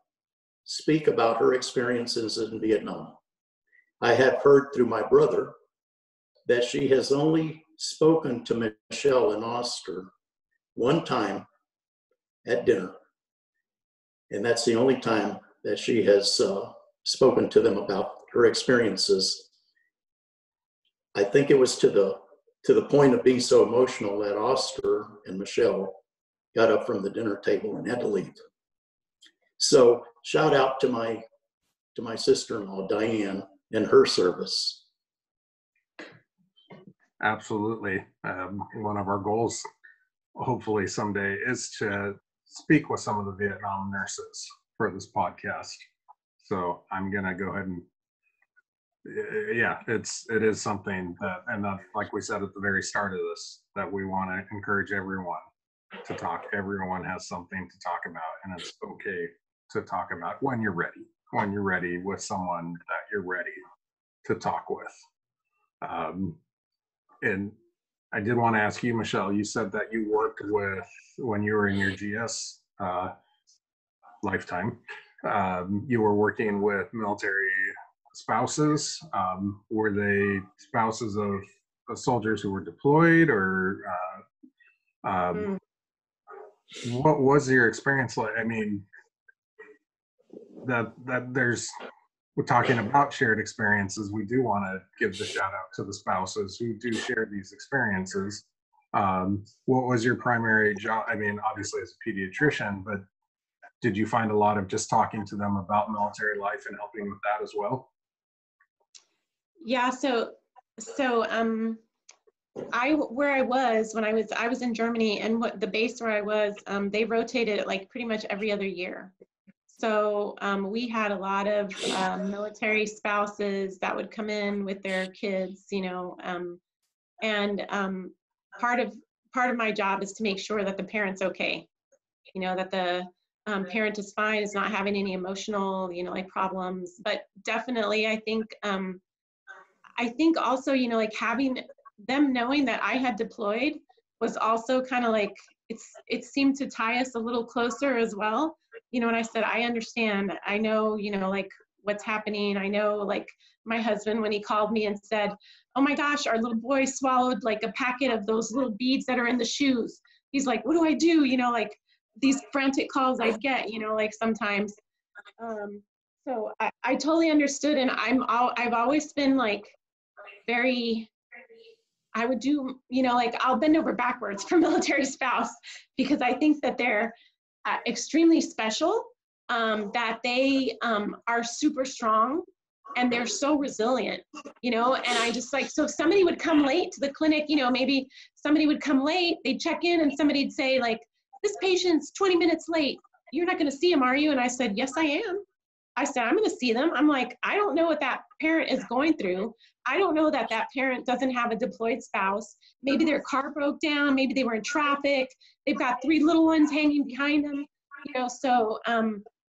speak about her experiences in Vietnam. I have heard through my brother that she has only spoken to Michelle and Oster one time at dinner. And that's the only time that she has spoken to them about her experiences. I think it was to the point of being so emotional that Oster and Michelle got up from the dinner table and had to leave. So shout out to my sister-in-law, Diane, and her service. Absolutely. One of our goals, hopefully someday, is to speak with some of the Vietnam nurses for this podcast. So I'm going to go ahead and, it is something that, and like we said at the very start of this, that we want to encourage everyone to talk. Everyone has something to talk about, and it's okay to talk about when you're ready with someone that you're ready to talk with. And I did want to ask you, Michelle, you said that you worked with, when you were in your GS lifetime, you were working with military spouses. Were they spouses of soldiers who were deployed, or what was your experience like? I mean, that we're talking about shared experiences. We do want to give the shout out to the spouses who do share these experiences. What was your primary job? I mean, obviously as a pediatrician, but did you find a lot of just talking to them about military life and helping with that as well? Yeah, so where I was when I was in Germany, and what the base where I was, they rotated it like pretty much every other year. So we had a lot of military spouses that would come in with their kids, and part of my job is to make sure that the parent's okay, that the parent is fine, is not having any emotional, like problems. But definitely, I think also, like having them knowing that I had deployed was also kind of like, it seemed to tie us a little closer as well. And I said, I understand. I know, like what's happening. I know, like my husband, when he called me and said, oh my gosh, our little boy swallowed like a packet of those little beads that are in the shoes. He's like, what do I do? Like these frantic calls I get, like sometimes. So I totally understood. And I've always been like very, I would do, like I'll bend over backwards for military spouse, because I think that they're extremely special, that they are super strong and they're so resilient, and I just like, so if somebody would come late to the clinic, maybe somebody would come late, they'd check in and somebody'd say like, this patient's 20 minutes late. You're not going to see him, are you? And I said, yes, I am. I said, I'm going to see them. I'm like, I don't know what that parent is going through. I don't know that that parent doesn't have a deployed spouse. Maybe their car broke down. Maybe they were in traffic. They've got 3 little ones hanging behind them. You know, so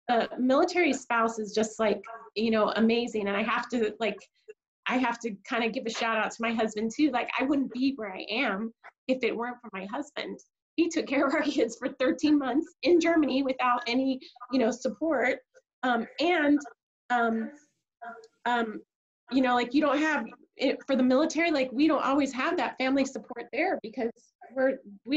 the military spouse is just like, you know, amazing. And I have to kind of give a shout out to my husband too. Like, I wouldn't be where I am if it weren't for my husband. He took care of our kids for 13 months in Germany without any, you know, support. You know, like, you don't have it for the military, like, we don't always have that family support there, because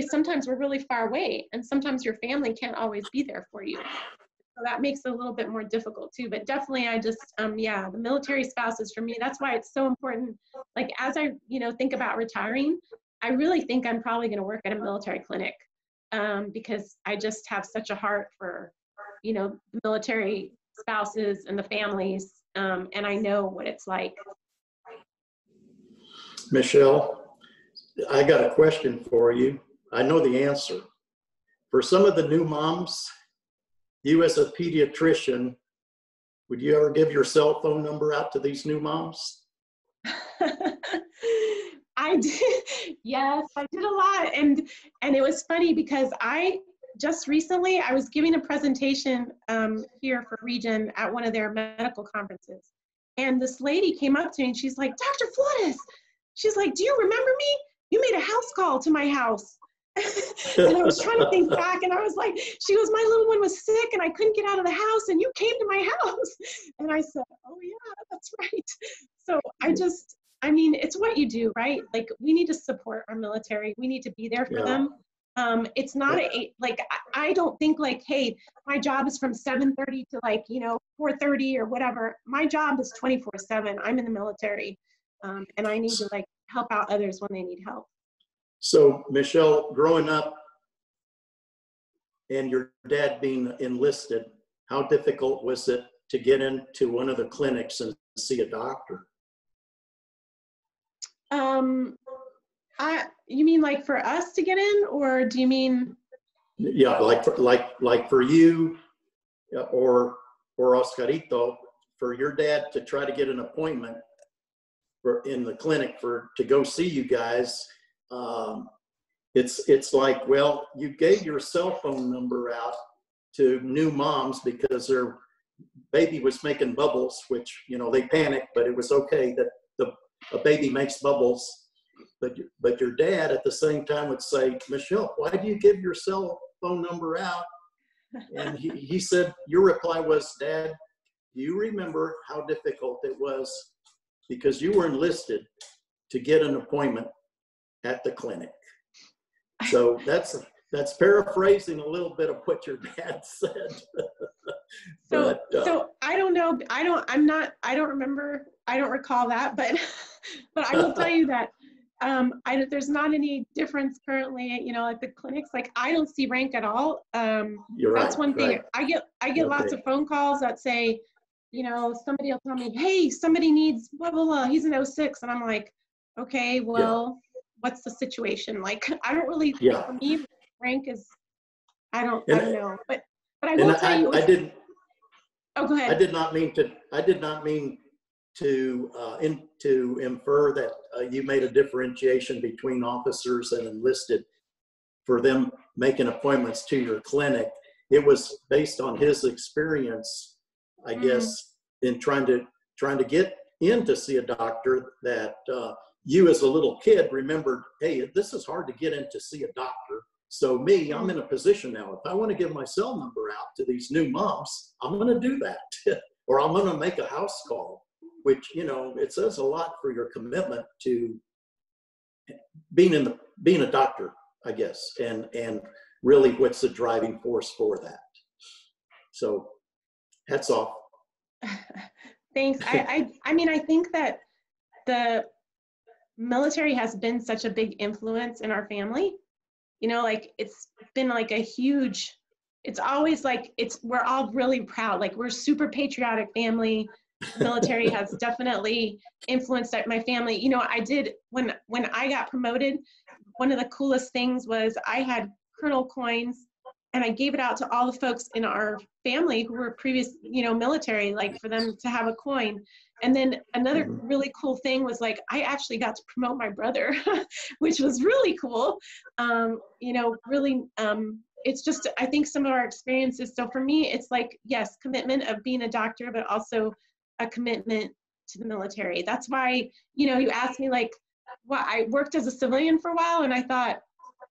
sometimes we're really far away, and sometimes your family can't always be there for you. So that makes it a little bit more difficult too. But definitely, I just, yeah, the military spouses for me, that's why it's so important. Like, as I, you know, think about retiring, I really think I'm probably going to work at a military clinic, because I just have such a heart for, you know, military spouses and the families, and I know what it's like. Michelle, I got a question for you. I know the answer. For some of the new moms, you as a pediatrician, would you ever give your cell phone number out to these new moms? I did. Yes, I did a lot. And it was funny because I just recently, I was giving a presentation here for Region at one of their medical conferences. And this lady came up to me and she's like, Dr. Flores, she's like, do you remember me? You made a house call to my house. And I was trying to think back, and I was like, she goes, my little one was sick and I couldn't get out of the house and you came to my house. And I said, oh yeah, that's right. So I mean, it's what you do, right? Like, we need to support our military. We need to be there for them. It's not like, I don't think like, hey, my job is from 7:30 to like, you know, 4:30 or whatever. My job is 24/7. I'm in the military, and I need to like help out others when they need help. So Michelle, growing up and your dad being enlisted, how difficult was it to get into one of the clinics and see a doctor? You mean like for us to get in, or do you mean? Yeah, like for you or Oscarito, for your dad to try to get an appointment in the clinic to go see you guys. It's like, well, you gave your cell phone number out to new moms because their baby was making bubbles, which, you know, they panicked, but it was okay that a baby makes bubbles. But your dad at the same time would say, Michelle, why do you give your cell phone number out? And he said, your reply was, Dad, do you remember how difficult it was because you were enlisted to get an appointment at the clinic? So that's paraphrasing a little bit of what your dad said. So I don't know. I don't remember. I don't recall that, but I will tell you that there's not any difference currently, you know, at the clinics. Like, I don't see rank at all. You're right. That's one thing. Right. I get lots of phone calls that say, you know, somebody will tell me, hey, somebody needs blah, blah, blah. He's an 06. And I'm like, okay, well, what's the situation? Like, I don't really, for me, rank is, I don't know. But I will tell you. Oh, go ahead. I did not mean to infer that you made a differentiation between officers and enlisted for them making appointments to your clinic. It was based on his experience, I guess, in trying to get in to see a doctor, that you as a little kid remembered, hey, this is hard to get in to see a doctor. So I'm in a position now, if I want to give my cell number out to these new moms, I'm going to do that. Or I'm going to make a house call, which, you know, it says a lot for your commitment to being a doctor, I guess, and really what's the driving force for that. So hats off. Thanks. I mean, I think that the military has been such a big influence in our family. You know, like, it's been like a huge, it's always like, we're all really proud. Like, we're a super patriotic family. The military has definitely influenced my family. You know, I did, when I got promoted, one of the coolest things was I had Colonel coins and I gave it out to all the folks in our family who were previous, military, like for them to have a coin. And then another really cool thing was like, I actually got to promote my brother, which was really cool. It's just, I think some of our experiences. So for me, it's like, yes, commitment of being a doctor, but also a commitment to the military. That's why, you asked me like, I worked as a civilian for a while, and I thought,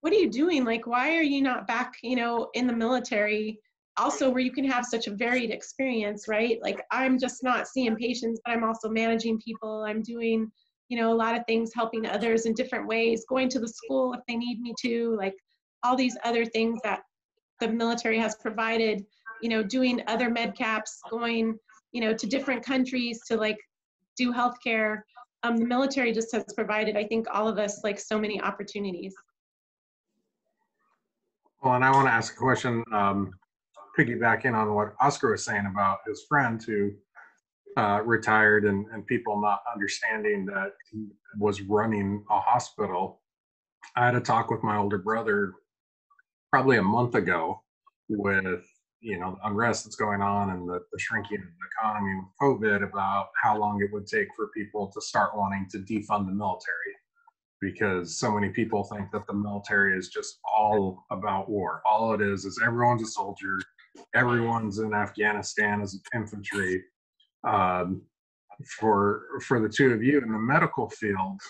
what are you doing? Like, why are you not back, in the military also, where you can have such a varied experience, right? Like, I'm just not seeing patients, but I'm also managing people. I'm doing, a lot of things, helping others in different ways, going to the school if they need me to, like all these other things that the military has provided, doing other med caps, going, to different countries to like do healthcare. The military just has provided, I think, all of us like so many opportunities. Well, and I want to ask a question, piggybacking on what Oscar was saying about his friend who retired and people not understanding that he was running a hospital. I had a talk with my older brother probably a month ago with, the unrest that's going on and the shrinking of the economy with COVID, about how long it would take for people to start wanting to defund the military, because so many people think that the military is just all about war. All it is everyone's a soldier, everyone's in Afghanistan as infantry. For the two of you in the medical field,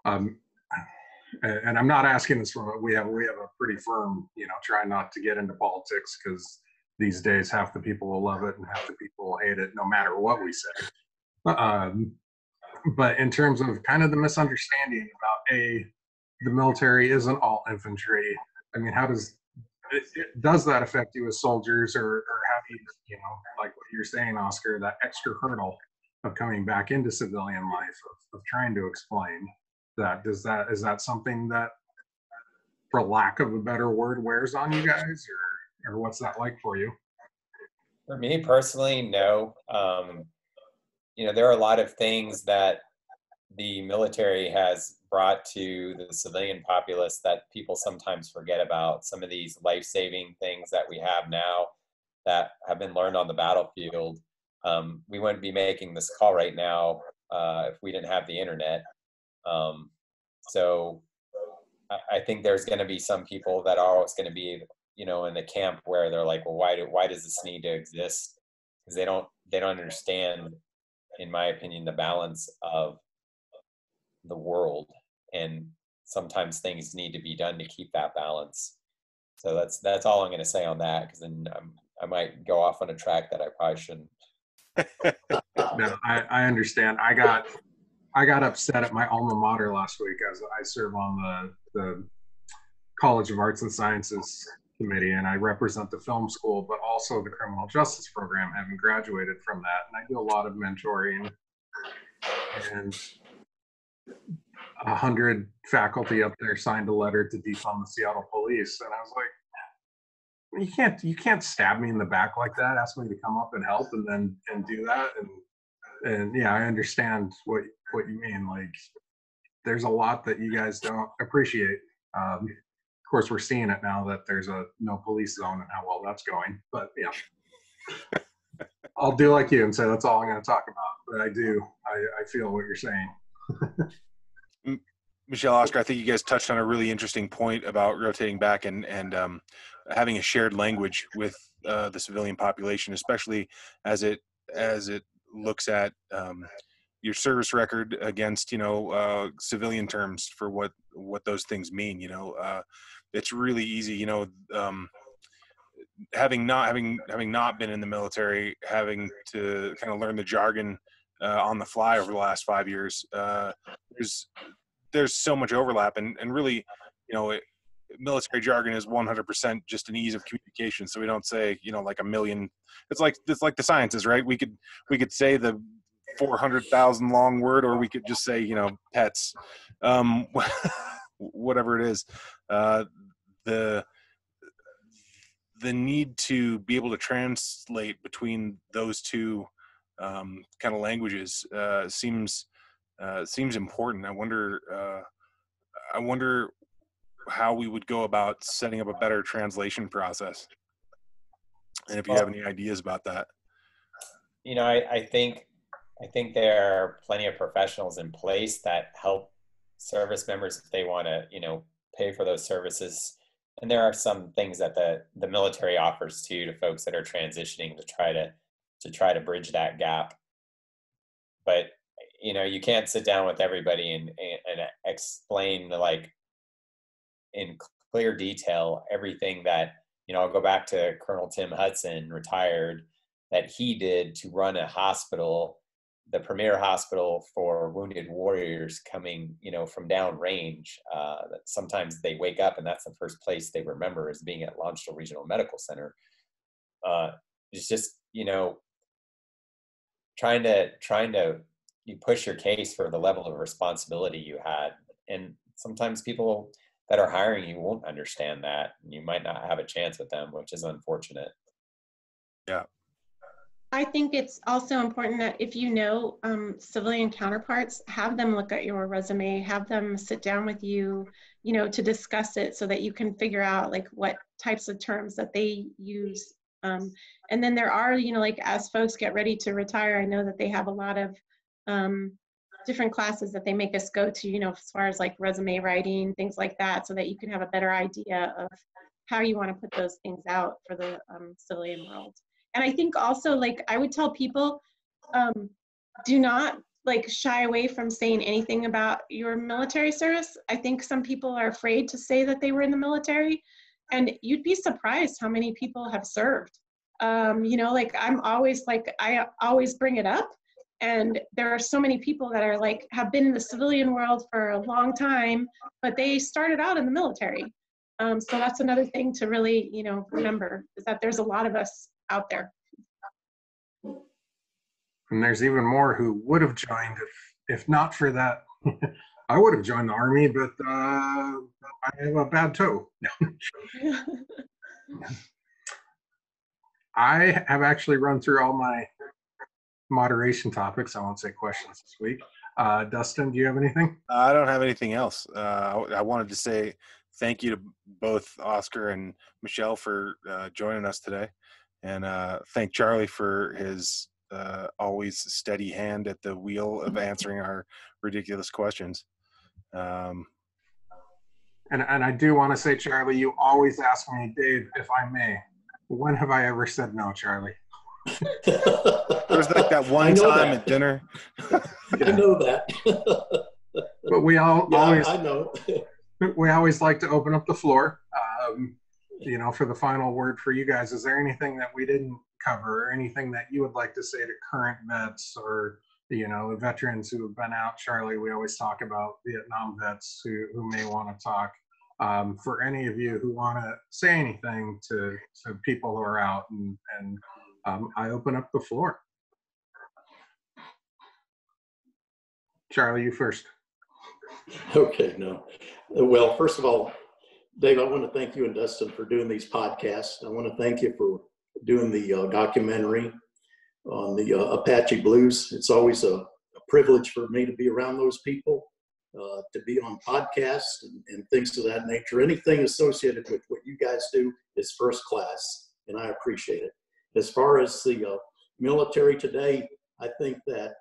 and I'm not asking this from, we have a pretty firm, try not to get into politics, because these days half the people will love it and half the people will hate it, no matter what we say. But in terms of kind of the misunderstanding about the military isn't all infantry. I mean, how does that affect you as soldiers, or how do you, like what you're saying, Oscar, that extra hurdle of coming back into civilian life, of trying to explain that? Is that something that, for lack of a better word, wears on you guys, or what's that like for you? For me personally, no. There are a lot of things that the military has brought to the civilian populace that people sometimes forget about. Some of these life-saving things that we have now that have been learned on the battlefield. We wouldn't be making this call right now if we didn't have the internet. So I think there's going to be some people that are always going to be, in the camp where they're like, well, why does this need to exist? Because they don't understand, in my opinion, the balance of the world, and sometimes things need to be done to keep that balance. So that's all I'm going to say on that, because then I might go off on a track that I probably shouldn't. No, I understand. I got upset at my alma mater last week, as I serve on the College of Arts and Sciences committee, and I represent the film school, but also the criminal justice program, having graduated from that. And I do a lot of mentoring, and 100 faculty up there signed a letter to defund the Seattle police. And I was like, you can't stab me in the back like that, ask me to come up and help, and do that. And yeah, I understand what you mean. Like, there's a lot that you guys don't appreciate. Of course, we're seeing it now that there's a no police zone and how well that's going. But yeah, I'll do like you and say that's all I'm going to talk about. But I feel what you're saying. Michelle, Oscar, I think you guys touched on a really interesting point about rotating back and having a shared language with the civilian population, especially as it looks at your service record against civilian terms for what those things mean. It's really easy, having not been in the military, having to kind of learn the jargon on the fly over the last 5 years. There's so much overlap, and really, military jargon is 100% just an ease of communication. So we don't say, like a million. It's like the sciences, right? We could say the 400,000 long word, or we could just say, pets, whatever it is. The need to be able to translate between those two kind of languages seems important. I wonder how we would go about setting up a better translation process. And if you have any ideas about that. You know, I think there are plenty of professionals in place that help service members if they want to, you know, pay for those services. And there are some things that the military offers too to folks that are transitioning to try to bridge that gap. But you know, you can't sit down with everybody and explain like in clear detail everything that, you know, I'll go back to Colonel Tim Hudson, retired, that he did to run a hospital, the premier hospital for wounded warriors coming, you know, from downrange. That sometimes they wake up and that's the first place they remember as being at Longstreet Regional Medical Center. It's just, you know, trying to you push your case for the level of responsibility you had. And sometimes people that are hiring you won't understand that. And you might not have a chance with them, which is unfortunate. Yeah. I think it's also important that if you know civilian counterparts, have them look at your resume, have them sit down with you, you know, to discuss it so that you can figure out like what types of terms that they use. And then there are, you know, like as folks get ready to retire, I know that they have a lot of different classes that they make us go to, you know, as far as like resume writing, things like that, so that you can have a better idea of how you want to put those things out for the civilian world. And I think also, like, I would tell people, do not like shy away from saying anything about your military service. I think some people are afraid to say that they were in the military, and you'd be surprised how many people have served. You know, like I always bring it up. And there are so many people that are like, have been in the civilian world for a long time, but they started out in the military. So that's another thing to really, you know, remember, is that there's a lot of us out there. And there's even more who would have joined if not for that. I would have joined the Army, but I have a bad toe. I have actually run through all my moderation topics. I won't say questions this week. Dustin, do you have anything? I don't have anything else. I wanted to say thank you to both Oscar and Michelle for joining us today, and thank Charlie for his always steady hand at the wheel of answering our ridiculous questions. And I do want to say, Charlie, you always ask me, Dave, if I may. When have I ever said no, Charlie? There was like that one time at dinner. I know that. But we always, I know. We always like to open up the floor, you know, for the final word for you guys. Is there anything that we didn't cover, or anything that you would like to say to current vets, or, you know, the veterans who have been out? Charlie, we always talk about Vietnam vets who may want to talk. For any of you who want to say anything to people who are out, and I open up the floor. Charlie, you first. Okay, no. Well, first of all, Dave, I want to thank you and Dustin for doing these podcasts. I want to thank you for doing the documentary on the Apache Blues. It's always a privilege for me to be around those people, to be on podcasts and things of that nature. Anything associated with what you guys do is first class, and I appreciate it. As far as the military today, I think that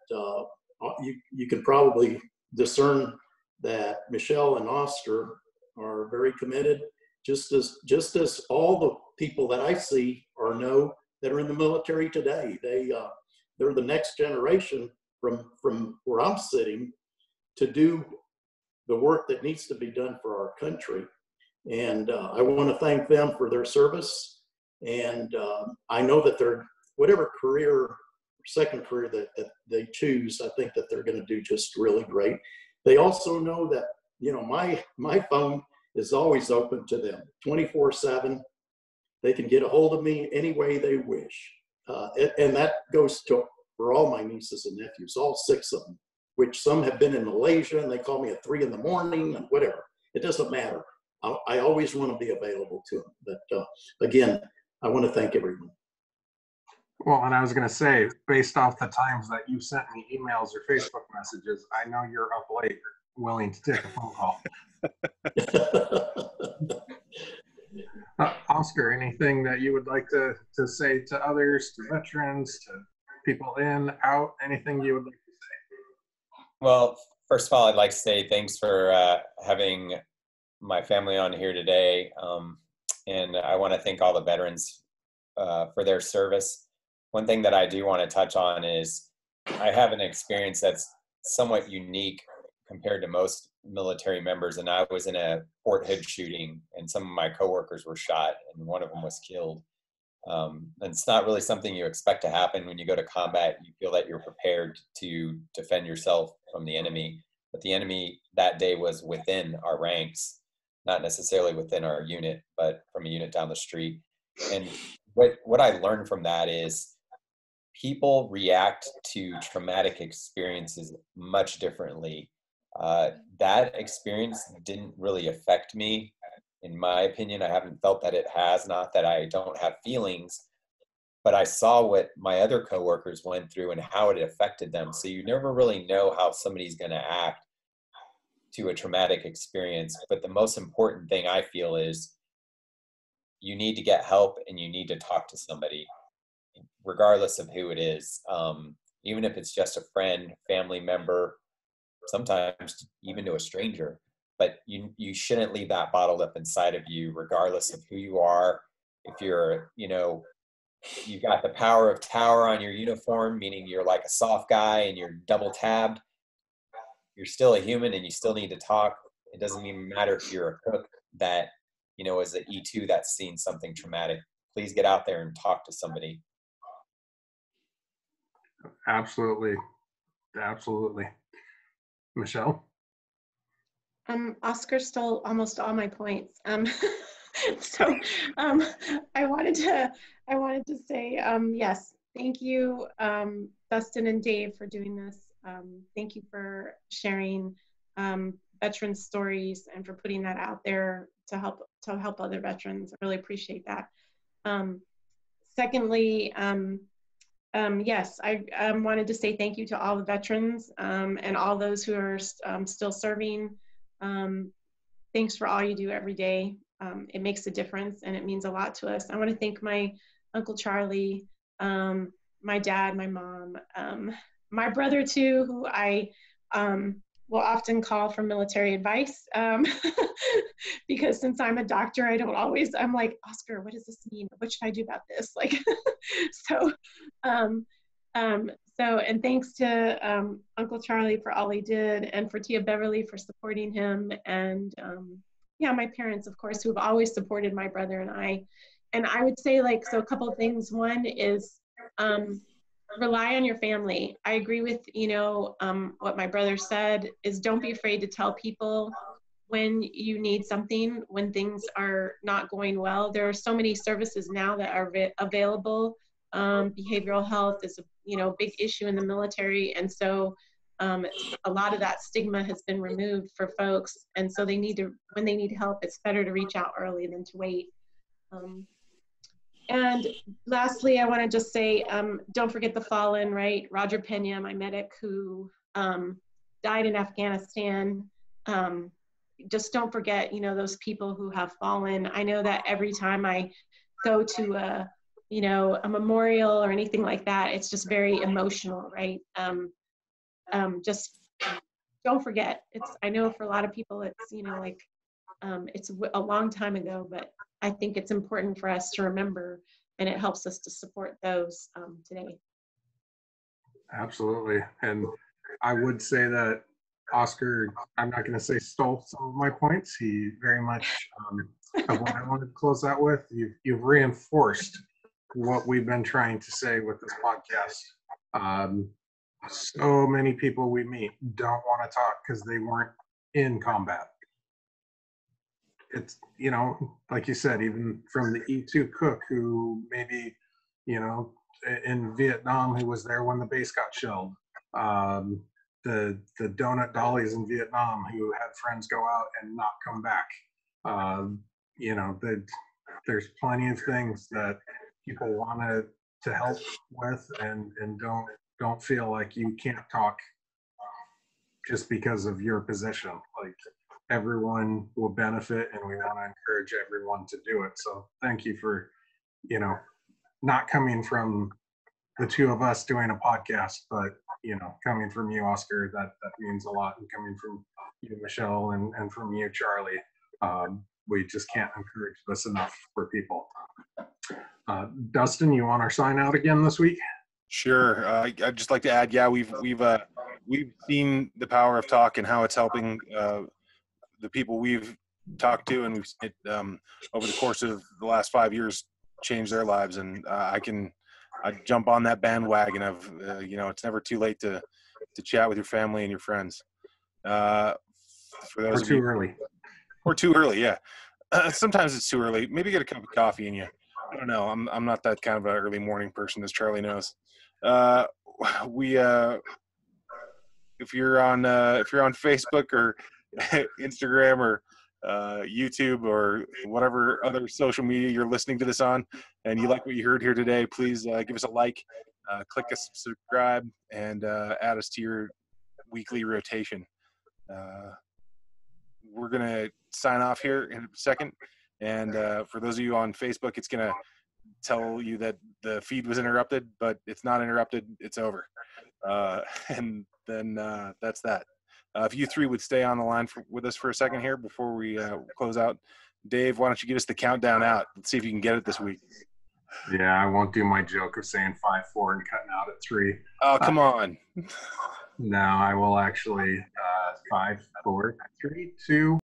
you can probably discern that Michelle and Oscar are very committed, just as all the people that I see or know that are in the military today. They're the next generation from where I'm sitting to do the work that needs to be done for our country. And I want to thank them for their service. And I know that they're, whatever career, second career that they choose, I think that they're going to do just really great. They also know that, you know, my phone is always open to them 24/7. They can get a hold of me any way they wish. And that goes for all my nieces and nephews, all 6 of them, which some have been in Malaysia and they call me at 3 a.m. and whatever. It doesn't matter. I always want to be available to them. But again, I want to thank everyone. Well, and I was going to say, based off the times that you sent me emails or Facebook messages, I know you're up late, willing to take a phone call. Oscar, anything that you would like to say to others, to veterans, to people in, out, anything you would like to say? Well, first of all, I'd like to say thanks for having my family on here today. And I want to thank all the veterans for their service. One thing that I do want to touch on is I have an experience that's somewhat unique compared to most military members. And I was in a Fort Hood shooting, and some of my coworkers were shot, and one of them was killed. And it's not really something you expect to happen when you go to combat. You feel that you're prepared to defend yourself from the enemy. But the enemy that day was within our ranks, not necessarily within our unit, but from a unit down the street. And what I learned from that is people react to traumatic experiences much differently. That experience didn't really affect me. In my opinion, I haven't felt that it has. Not that I don't have feelings, but I saw what my other coworkers went through and how it affected them. So you never really know how somebody's going to act to a traumatic experience. But the most important thing I feel is you need to get help and you need to talk to somebody, regardless of who it is. Even if it's just a friend, family member, sometimes even to a stranger. But you shouldn't leave that bottled up inside of you, regardless of who you are. If you're, you've got the power of tower on your uniform, meaning you're like a soft guy and you're double tabbed, you're still a human and you still need to talk. It doesn't even matter if you're a cook that, is an E2 that's seen something traumatic. Please get out there and talk to somebody. Absolutely. Absolutely. Michelle? Oscar stole almost all my points. So I wanted to say, yes, thank you, Dustin and Dave, for doing this. Thank you for sharing veteran stories and for putting that out there to help other veterans. I really appreciate that. Secondly, yes, I wanted to say thank you to all the veterans and all those who are still serving. Thanks for all you do every day. It makes a difference and it means a lot to us. I want to thank my Uncle Charlie, my dad, my mom, my brother too, who I will often call for military advice because since I'm a doctor, I'm like, Oscar, what does this mean? What should I do about this? Like, and thanks to Uncle Charlie for all he did, and for Tia Beverly for supporting him, and my parents, of course, who have always supported my brother and I. And I would say, a couple of things. One is rely on your family. I agree with, what my brother said, is don't be afraid to tell people when you need something, when things are not going well. There are so many services now that are available. Behavioral health is a big issue in the military, and so a lot of that stigma has been removed for folks, and so when they need help, it's better to reach out early than to wait. And lastly, I want to just say, don't forget the fallen, right? Roger Pena, my medic, who died in Afghanistan. Just don't forget, those people who have fallen. I know that every time I go to a memorial or anything like that, it's just very emotional, right? Just don't forget. I know for a lot of people, it's, it's a long time ago, but I think it's important for us to remember, and it helps us to support those today. Absolutely. And I would say that Oscar, I'm not going to say stole some of my points. He very much, of what I wanted to close out with, you've reinforced what we've been trying to say with this podcast. So many people we meet don't want to talk because they weren't in combat. It's, like you said, even from the E2 cook who maybe, in Vietnam, who was there when the base got shelled. The donut dollies in Vietnam who had friends go out and not come back. There's plenty of things that people want to help with, and don't feel like you can't talk just because of your position. everyone will benefit, and we want to encourage everyone to do it. So thank you for, not coming from the two of us doing a podcast, but coming from you, Oscar, that means a lot, and coming from you, Michelle, and from you, Charlie. We just can't encourage this enough for people. Dustin, you want our sign out again this week? Sure. I'd just like to add, yeah, we've seen the power of talk and how it's helping the people we've talked to, and we've seen it over the course of the last 5 years change their lives. And I jump on that bandwagon of it's never too late to chat with your family and your friends. For those or too early. Or too early, yeah. Sometimes it's too early. Maybe get a cup of coffee in you. I don't know. I'm not that kind of an early morning person, as Charlie knows. If you're on Facebook or Instagram or YouTube or whatever other social media you're listening to this on, and you like what you heard here today, please give us a like, click a subscribe, and add us to your weekly rotation. We're going to sign off here in a second. And for those of you on Facebook, it's going to tell you that the feed was interrupted, but it's not interrupted. It's over. And then that's that. If you three would stay on the line with us for a second here before we close out. Dave, why don't you get us the countdown out? Let's see if you can get it this week. Yeah, I won't do my joke of saying 5-4 and cutting out at 3. Oh, come on. No, I will actually 5, 4, 3, 2.